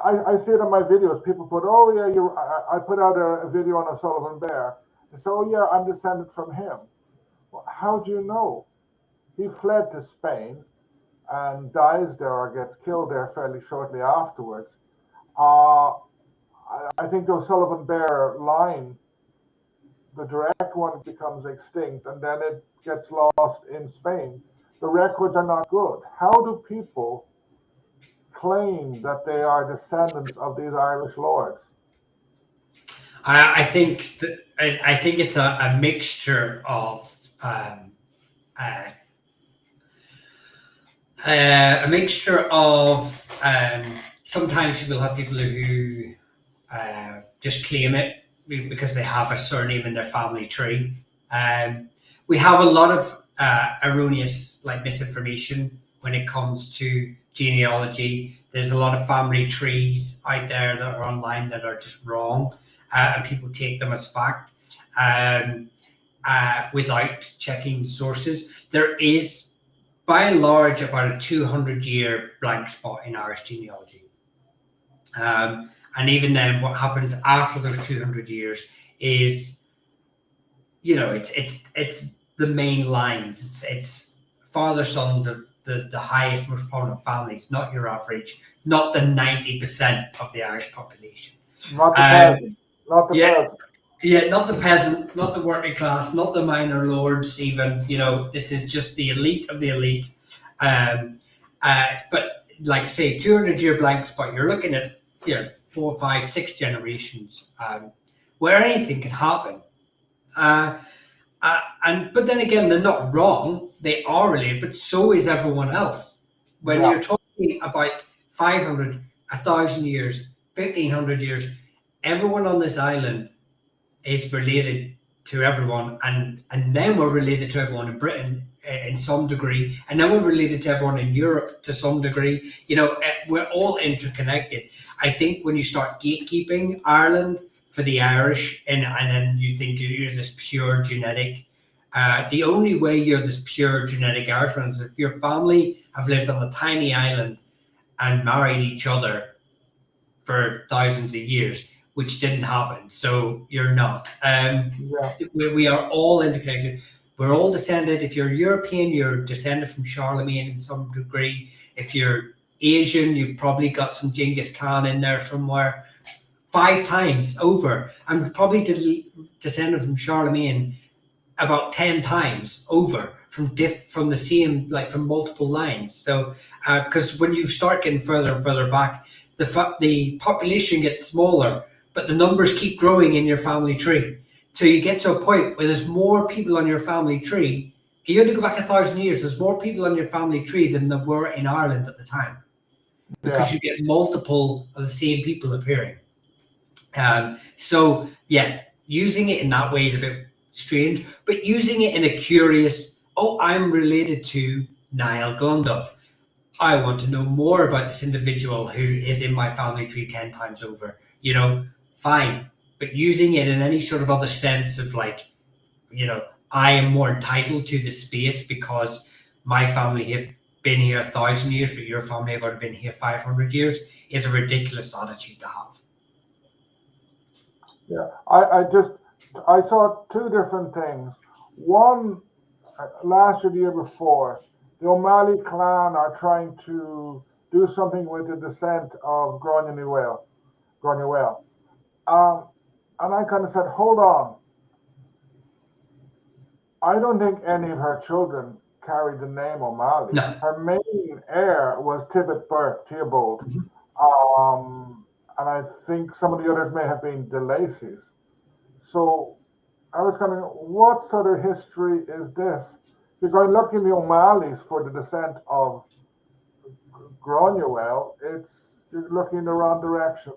I see it in my videos. People put, oh yeah, I put out a video on a Sullivan Bear. They say, oh yeah, I'm descended from him. Well, how do you know? He fled to Spain and dies there or gets killed there fairly shortly afterwards. I think the Sullivan Bear line, the direct one, becomes extinct, and then it gets lost in Spain. The records are not good. How do people claim that they are descendants of these Irish lords? I think it's a mixture of sometimes you will have people who just claim it because they have a surname in their family tree. We have a lot of erroneous misinformation when it comes to genealogy. There's a lot of family trees out there that are online that are just wrong, and people take them as fact without checking sources. There is, by and large, about a 200-year blank spot in Irish genealogy. And even then, what happens after those 200 years is, it's the main lines. It's father sons of the highest, most prominent families, not your average, not the 90% of the Irish population. Not the peasant. Not the peasant. Yeah, not the peasant, not the working class, not the minor lords even. This is just the elite of the elite. But like I say, 200-year blank spot, you're looking at 4, 5, 6 generations where anything can happen. But then again, they're not wrong. They are related, but so is everyone else. When you're talking about 500, 1,000 years, 1,500 years, everyone on this island is related to everyone, and then we're related to everyone in Britain in some degree, and then we're related to everyone in Europe to some degree. We're all interconnected. I think when you start gatekeeping Ireland for the Irish, and then you think you're this pure genetic, the only way you're this pure genetic Irishman is if your family have lived on a tiny island and married each other for thousands of years, which didn't happen. So you're not. We are all interconnected. We're all descended. If you're European, you're descended from Charlemagne in some degree. If you're Asian, you've probably got some Genghis Khan in there somewhere. 5 times over. I'm probably descended from Charlemagne about 10 times over from the same, like from multiple lines. So because when you start getting further and further back, the population gets smaller, but the numbers keep growing in your family tree. So you get to a point where there's more people on your family tree. You only go back 1,000 years. There's more people on your family tree than there were in Ireland at the time, because you get multiple of the same people appearing. So yeah, using it in that way is a bit strange, but using it in a curious, I'm related to Niall Glundov. I want to know more about this individual who is in my family tree 10 times over, fine. But using it in any sort of other sense of like, I am more entitled to the space because my family have been here 1,000 years, but your family have already been here 500 years is a ridiculous attitude to have. Yeah, I saw 2 different things. One, last year, the year before, the O'Malley clan are trying to do something with the descent of Granuaile. And I kind of said, hold on. I don't think any of her children carried the name O'Malley. No. Her main heir was Theobald. And I think some of the others may have been the Lacys. So I was kind of, what sort of history is this? Because looking at the O'Malleys for the descent of Granuaile, it's looking in the wrong direction.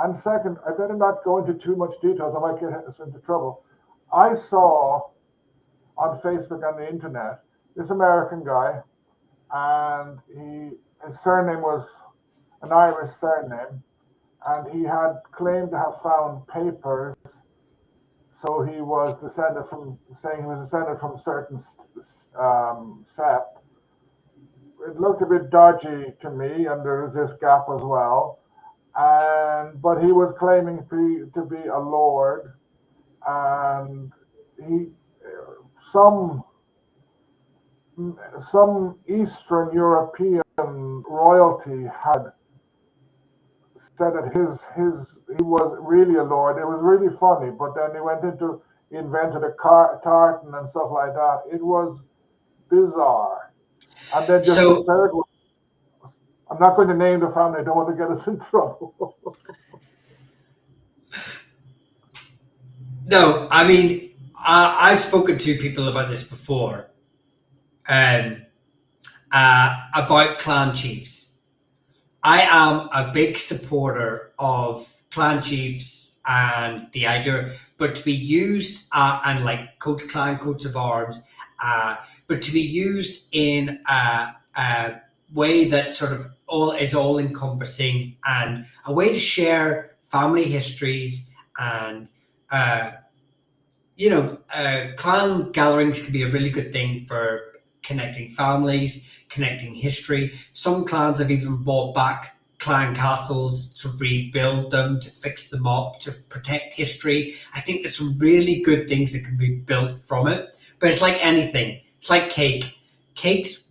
And second, I better not go into too much details. I might get us into trouble. I saw on Facebook and the internet this American guy, and his surname was an Irish surname, and he had claimed to have found papers. So he was descended from certain sept. It looked a bit dodgy to me, and there was this gap as well. But he was claiming to be a lord, and some Eastern European royalty had said that he was really a lord. It was really funny, but then he invented a tartan and stuff like that. It was bizarre. And then just the third one, I'm not going to name the family. I don't want to get us in trouble. No, I mean, I've spoken to people about this before, about clan chiefs. I am a big supporter of clan chiefs and the idea, but to be used and like clan coats of arms, but to be used in a way that sort of all encompassing, and a way to share family histories, and clan gatherings can be a really good thing for connecting families, connecting history. Some clans have even bought back clan castles to rebuild them, to fix them up, to protect history. I think there's some really good things that can be built from it. But it's like anything. It's like cake. Cake's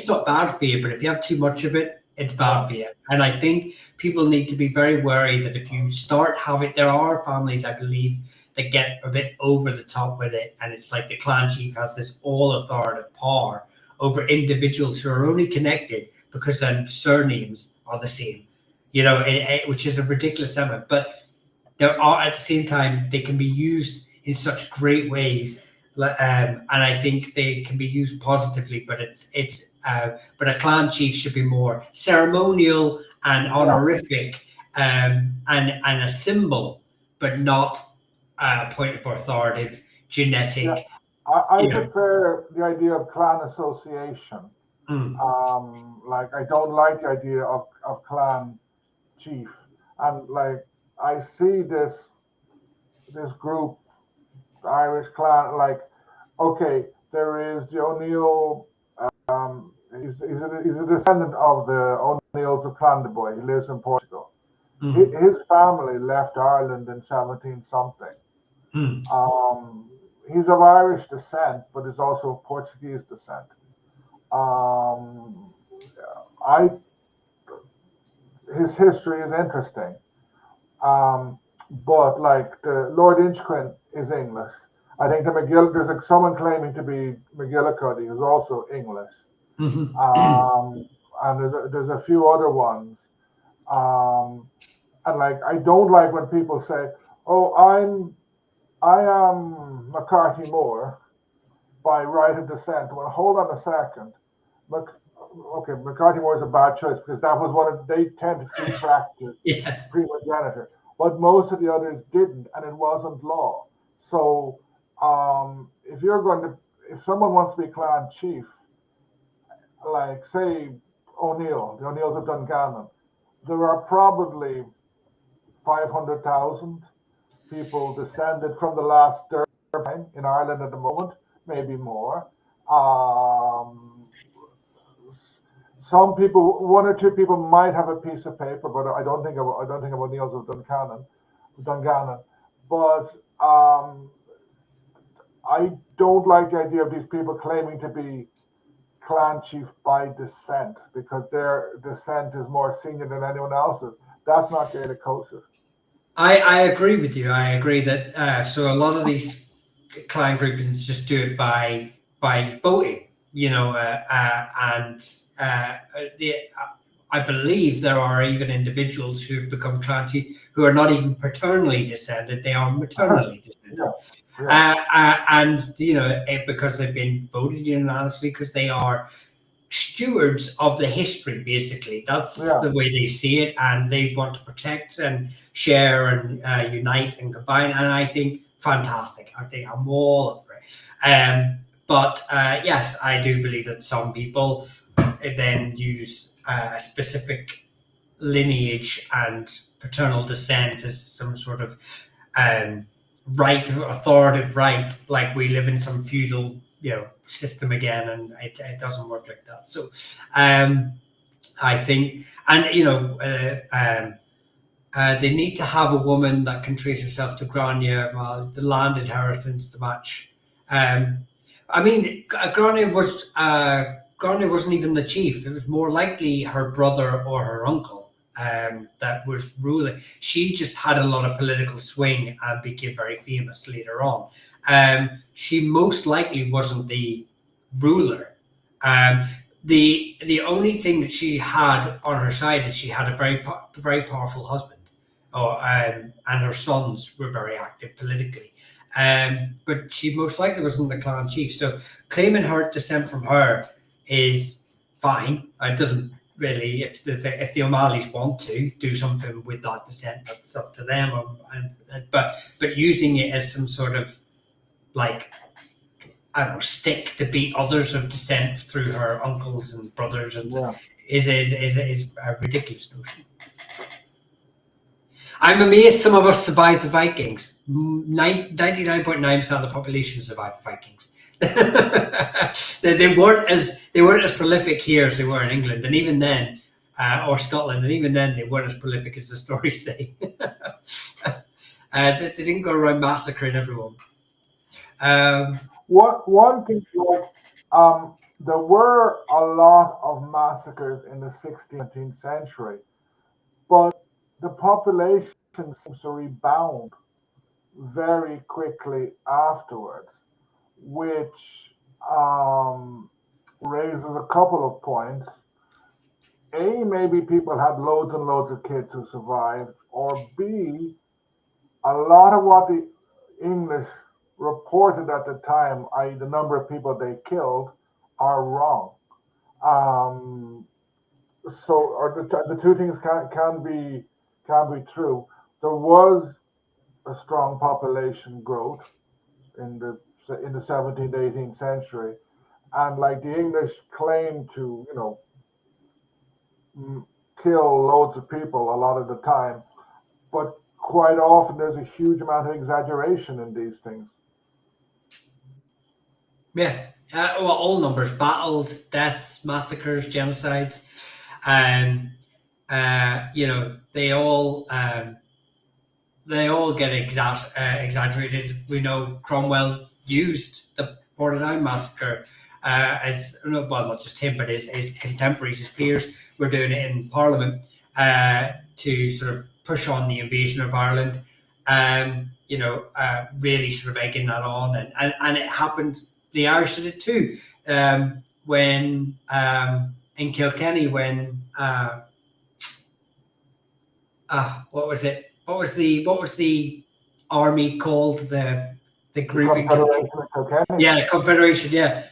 not bad for you, but if you have too much of it, it's bad for you. And I think people need to be very wary that if you start having, there are families, I believe, that get a bit over the top with it, and it's like the clan chief has this all-authoritative power over individuals who are only connected because their surnames are the same, which is a ridiculous sentiment. But there are, at the same time, they can be used in such great ways, and I think they can be used positively. But but a clan chief should be more ceremonial and honorific, and a symbol, but not a point of authoritative genetic. Yeah, I You know. prefer the idea of clan association. Like I don't like the idea of clan chief, and like I see this group, the Irish clan, like okay, there is the O'Neill. He's a descendant of the O'Neills of Clandeboy. He lives in Portugal. His family left Ireland in 17 something. He's of Irish descent, but is also of Portuguese descent. Um, I His history is interesting, but like the Lord Inchquin is English. I think there's like someone claiming to be McGillicuddy who's also English, and there's a few other ones. Um, and like I don't like when people say, "Oh, I am McCarthy Moore by right of descent." Well, hold on a second. Okay, McCarthy Moore is a bad choice because that was one of they tended to practice primogeniture, but most of the others didn't, and it wasn't law. So, if someone wants to be clan chief, like say O'Neill, the O'Neills of Dungannon, there are probably 500,000 people descended from the last Derby in Ireland at the moment, maybe more. Um, some people, one or two people, might have a piece of paper, but I don't think of O'Neills of Dungannon. But I don't like the idea of these people claiming to be clan chief by descent because their descent is more senior than anyone else's. That's not Gaelic culture. I agree with you. I agree that so a lot of these clan groupings just do it by voting, and the I believe there are even individuals who've become clan chief who are not even paternally descended; they are maternally descended. And because they've been voted unanimously, because they are stewards of the history, basically. That's the way they see it, and they want to protect and share and unite and combine. And I think fantastic. I think I'm all up for it. But yes, I do believe that some people then use a specific lineage and paternal descent as some sort of right, authoritative right, like we live in some feudal system again, and it doesn't work like that. So I think, and they need to have a woman that can trace herself to Grania, well, the land inheritance to match. I mean, Grania wasn't even the chief. It was more likely her brother or her uncle that was ruling. She just had a lot of political swing and became very famous later on. She most likely wasn't the ruler. The only thing that she had on her side is she had a very powerful husband, and her sons were very active politically. But she most likely wasn't the clan chief. So claiming her descent from her is fine. It doesn't really, if the O'Malley's want to do something with that descent, that's up to them. But using it as some sort of like, I don't know, stick to beat others of descent through her uncles and brothers is a ridiculous notion. I'm amazed some of us survived the Vikings. 99.9% of the population survived the Vikings. they weren't as prolific here as they were in England, and even then, or Scotland, and even then they weren't as prolific as the stories say. They didn't go around massacring everyone. One thing, there were a lot of massacres in the 16th century, but the population seems to rebound very quickly afterwards, which raises a couple of points. A, maybe people had loads and loads of kids who survived, or B, a lot of what the English reported at the time, i.e., the number of people they killed, are wrong. Or the two things can be can be true. There was a strong population growth in the 17th, 18th century, and like the English claimed to, kill loads of people a lot of the time, but quite often there's a huge amount of exaggeration in these things. Yeah. Well, all numbers, battles, deaths, massacres, genocides, and they all get exaggerated. We know Cromwell used the Portadown massacre as well, not just him, but his contemporaries, his peers, were doing it in Parliament to sort of push on the invasion of Ireland. Really sort of egging that on, and it happened. The Irish did it too. When in Kilkenny, when what was it? What was the army called? The group in Kilkenny? Yeah, the Confederation. Yeah.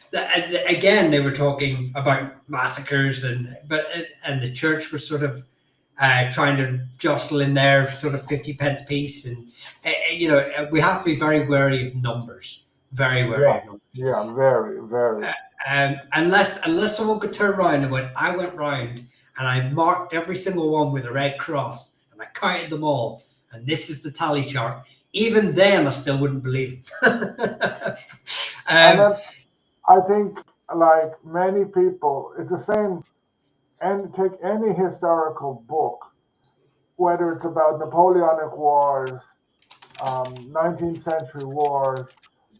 Again, they were talking about massacres, and the church was sort of trying to jostle in their sort of 50 pence piece, and we have to be very wary of numbers. Very wary of numbers. Yeah, very, very. Unless someone could turn around and I went round and I marked every single one with a red cross. I counted them all, and this is the tally chart. Even then, I still wouldn't believe it. And then I think, like many people, it's the same. And take any historical book, whether it's about Napoleonic Wars, 19th century wars,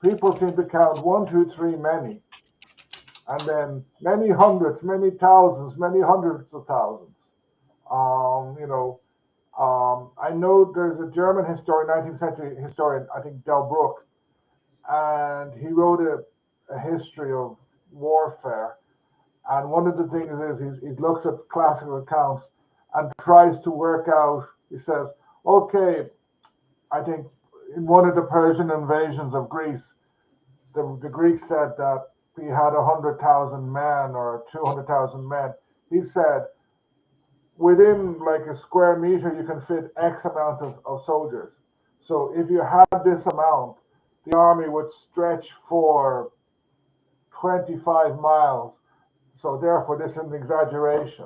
people seem to count 1, 2, 3, many, and then many hundreds, many thousands, many hundreds of thousands. I know there's a German historian, 19th century historian, I think Delbruck, and he wrote a history of warfare. And one of the things is he looks at classical accounts and tries to work out, he says, okay, I think in one of the Persian invasions of Greece, the Greeks said that he had 100,000 men or 200,000 men. He said, within like a square meter, you can fit X amount of soldiers. So if you had this amount, the army would stretch for 25 miles. So therefore, this is an exaggeration.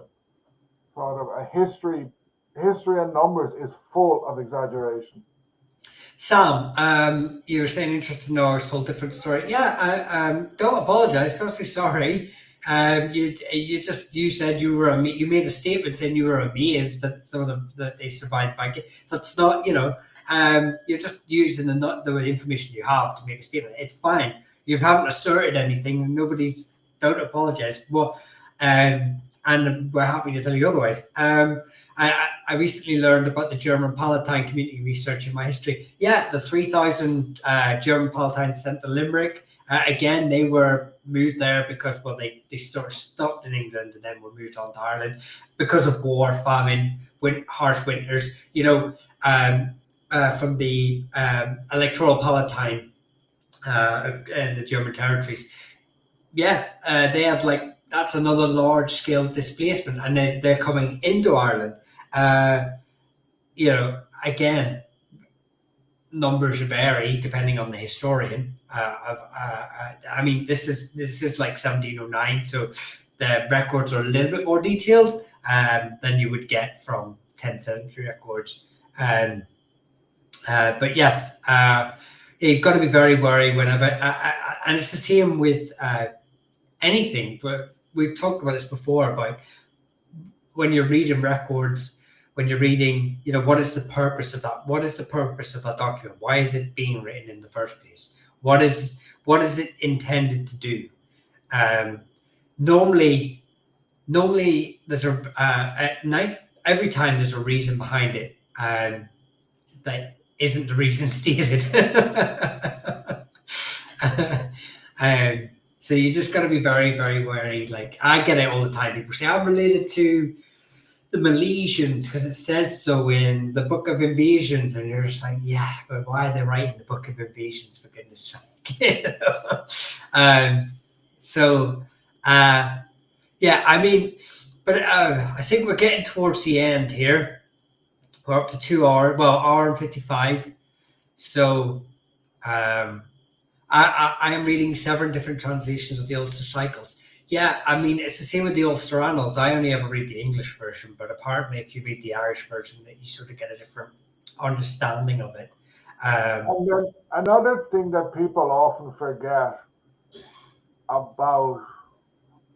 Sort of a history and numbers is full of exaggeration. Sam, you were saying interesting in ours, whole different story. Yeah, don't apologize. Don't say sorry. You said you were you made a statement saying you were amazed that some of them that they survived Viking. That's not, you're just using the information you have to make a statement. It's fine. You haven't asserted anything. Nobody's. Don't apologize. Well, and we're happy to tell you otherwise. I recently learned about the German Palatine community research in my history. Yeah, the 3,000 German Palatines sent to Limerick. Again, they were moved there because, well, they sort of stopped in England and then were moved on to Ireland because of war, famine, harsh winters. From the electoral Palatine and the German territories. Yeah, they had that's another large scale displacement, and they're coming into Ireland. Again, numbers vary depending on the historian. I mean, this is like 1709, so the records are a little bit more detailed than you would get from 10th century records. But yes, you've got to be very wary whenever, and it's the same with anything. But we've talked about this before about when you're reading records. When you're reading, what is the purpose of that? What is the purpose of that document? Why is it being written in the first place? What is it intended to do? Normally there's every time there's a reason behind it, that isn't the reason stated. So you just got to be very, very wary. Like, I get it all the time. People say I'm related to the Milesians because it says so in the Book of Invasions, and you're just like, yeah, but why are they writing the Book of Invasions, for goodness sake? Yeah, I mean, but I think we're getting towards the end here. We're up to 2 hours, well, hour and 55. So I am reading 7 different translations of the Ulster Cycles. Yeah, I mean, it's the same with the Ulster Annals. I only ever read the English version, but apparently if you read the Irish version, you sort of get a different understanding of it. And then another thing that people often forget about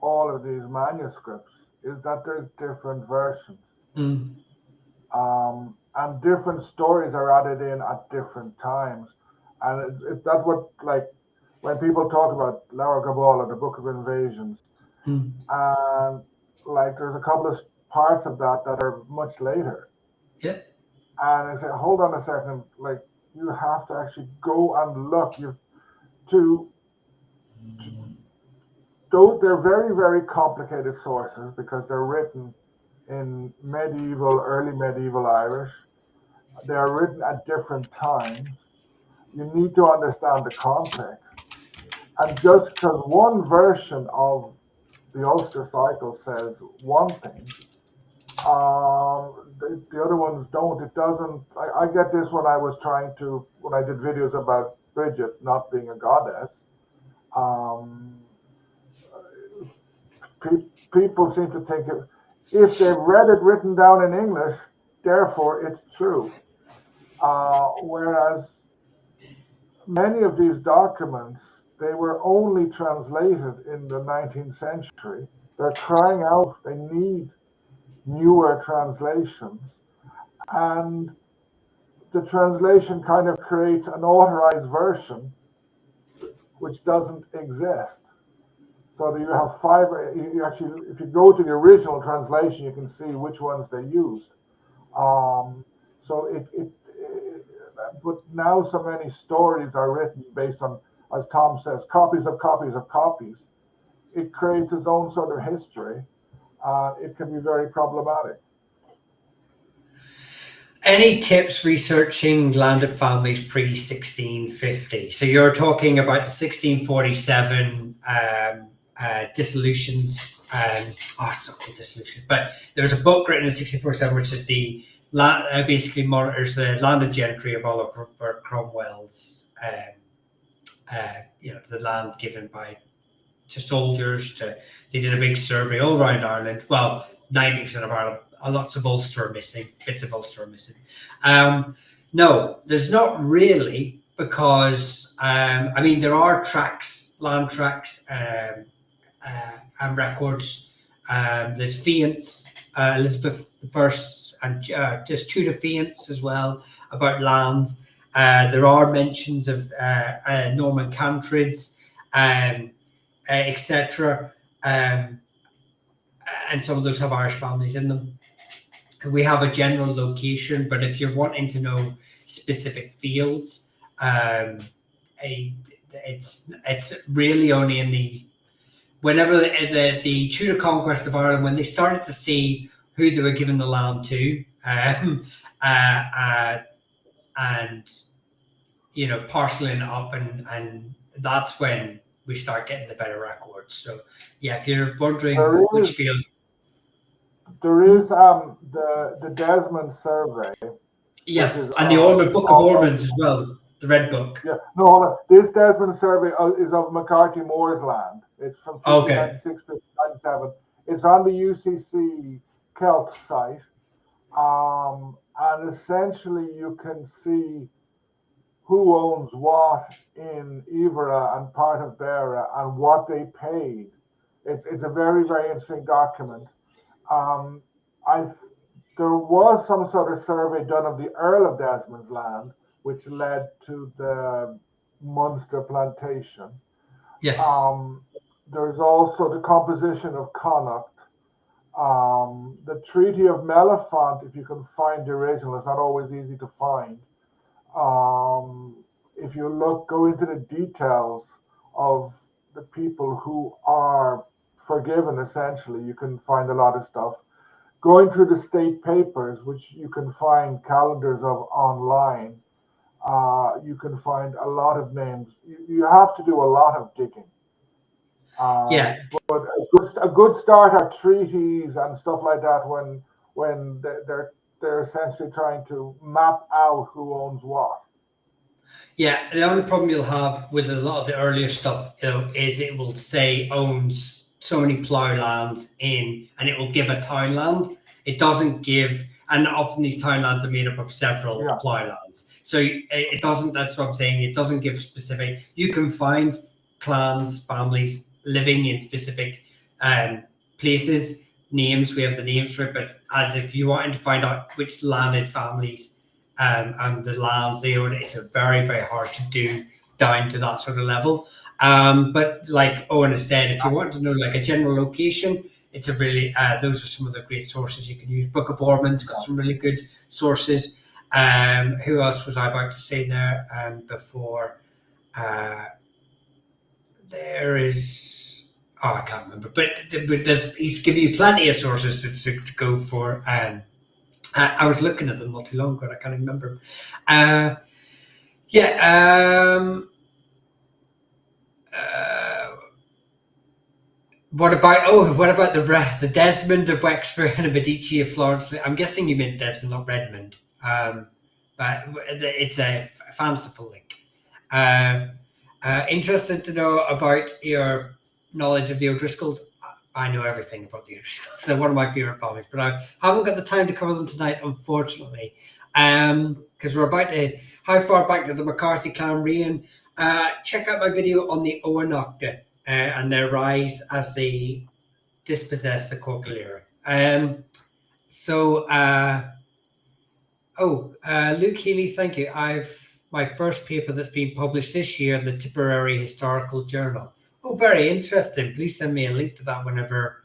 all of these manuscripts is that there's different versions. Mm. And different stories are added in at different times. And that's what, like, when people talk about Laura Gabal or the Book of Invasions, and like there's a couple of parts of that that are much later. Yeah. And I say, hold on a second, like you have to actually go and look. You to though they're very, very complicated sources because they're written in early medieval Irish. They are written at different times. You need to understand the context. And just because one version of the Ulster Cycle says one thing, the other ones don't. It doesn't. I get this when I did videos about Bridget not being a goddess. People seem to think if they've read it written down in English, therefore it's true. Whereas many of these documents, they were only translated in the 19th century. They're crying out, they need newer translations. And the translation kind of creates an authorized version which doesn't exist. So you have you actually, if you go to the original translation, you can see which ones they used. So but now so many stories are written based on, as Tom says, copies of copies of copies. It creates its own sort of history. It can be very problematic. Any tips researching landed families pre 1650? So you're talking about the 1647 dissolutions. It's not called dissolutions, but there's a book written in 1647 which is the basically monitors the landed gentry of Oliver Cromwell's, the land given to soldiers. They did a big survey all around Ireland. Well, 90% of Ireland. Lots of Ulster are missing. Bits of Ulster are missing. No, there's not really, because there are land tracts, and records. There's fiants, Elizabeth I, and just Tudor fiants as well about land. There are mentions of Norman cantrids, etc. And some of those have Irish families in them. We have a general location, but if you're wanting to know specific fields, it's really only in these. Whenever the Tudor conquest of Ireland, when they started to see who they were giving the land to, and parceling it up, and that's when we start getting the better records. So yeah, if you're wondering which field. There is the Desmond survey. Yes, and the Ormond Book of Ormond as well, the Red Book. Yeah, no, hold on. This Desmond survey is of McCarthy Moore's land. It's from 1696 to 97. It's on the UCC Celt site, and essentially you can see who owns what in Ivora and part of Beara and what they paid. It's a very, very interesting document. There was some sort of survey done of the Earl of Desmond's land, which led to the Munster plantation. Yes. There's also the composition of Connacht. The Treaty of Mellifont, if you can find the original, it's not always easy to find. If you go into the details of the people who are forgiven, essentially, you can find a lot of stuff. Going through the state papers, which you can find calendars of online, you can find a lot of names. You have to do a lot of digging. But a good start are treaties and stuff like that when they're they're essentially trying to map out who owns what. Yeah, the only problem you'll have with a lot of the earlier stuff, is it will say owns so many plough lands in, and it will give a townland. It doesn't give, and often these townlands are made up of several plough lands. So it doesn't. That's what I'm saying. It doesn't give specific. You can find clans, families living in specific places, names. We have the names for it, but as if you wanted to find out which landed families and the lands they own, it's very, very hard to do down to that sort of level. But like Owen has said, if you want to know like a general location, it's a really those are some of the great sources you can use. Book of Ormond's got some really good sources. Who else was I about to say there before? There is, I can't remember, but he's giving you plenty of sources to go for. I was looking at them not too long ago, and I can't remember. What about the Desmond of Wexford and the Medici of Florence? I'm guessing you meant Desmond, not Redmond. But it's a fanciful link. Interested to know about your knowledge of the O'Driscolls. I know everything about the O'Driscolls. They're one of my favorite families, but I haven't got the time to cover them tonight, unfortunately. Because we're about to, how far back did the McCarthy clan reign? Check out my video on the Oanocta and their rise as they dispossessed the Corkilera. Luke Healy, thank you. I've my first paper that's been published this year in the Tipperary Historical Journal. Oh, very interesting. Please send me a link to that whenever.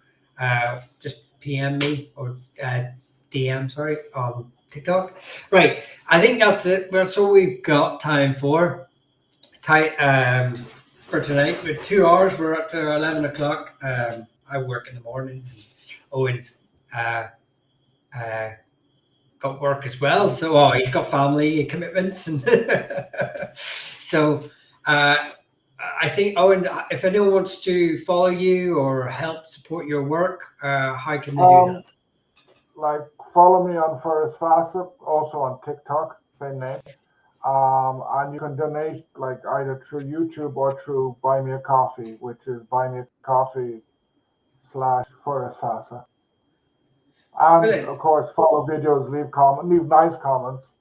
Just PM me or DM, sorry, on TikTok. Right. I think that's it. That's all we've got time for. For tonight. With 2 hours, we're up to 11 o'clock. I work in the morning. And Owen's got work as well, so he's got family commitments, and so I think, Owen, if anyone wants to follow you or help support your work, how can they do that? Like, follow me on Ferris Fawcett, also on TikTok, same name, and you can donate like either through YouTube or through Buy Me a Coffee, which is buymeacoffee/Ferris Fawcett. And brilliant. Of course, follow videos, leave nice comments.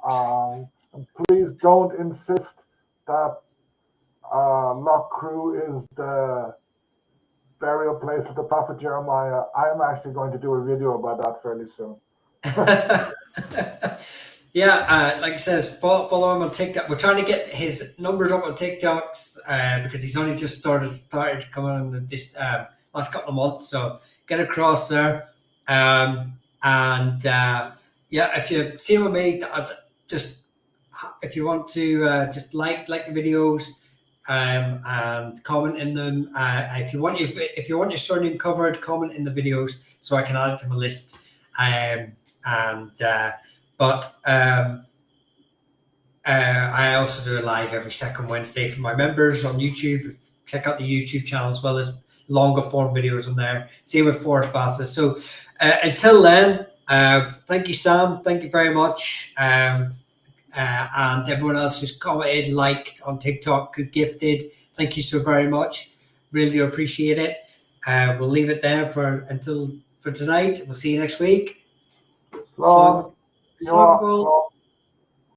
And please don't insist that Loch Crew is the burial place of the prophet Jeremiah. I'm actually going to do a video about that fairly soon. Like I says, follow him on TikTok. We're trying to get his numbers up on TikToks because he's only just started coming in this last couple of months. So get across there. If you see what I made, just if you want to just like the videos and comment in them. If you want your surname covered, comment in the videos so I can add it to my list. I also do a live every second Wednesday for my members on YouTube. Check out the YouTube channel as well as longer form videos on there. Same with Forest Fastest. So until then, thank you, Sam. Thank you very much. And everyone else who's commented, liked on TikTok, who gifted, thank you so very much. Really appreciate it. We'll leave it there for tonight. We'll see you next week. Long.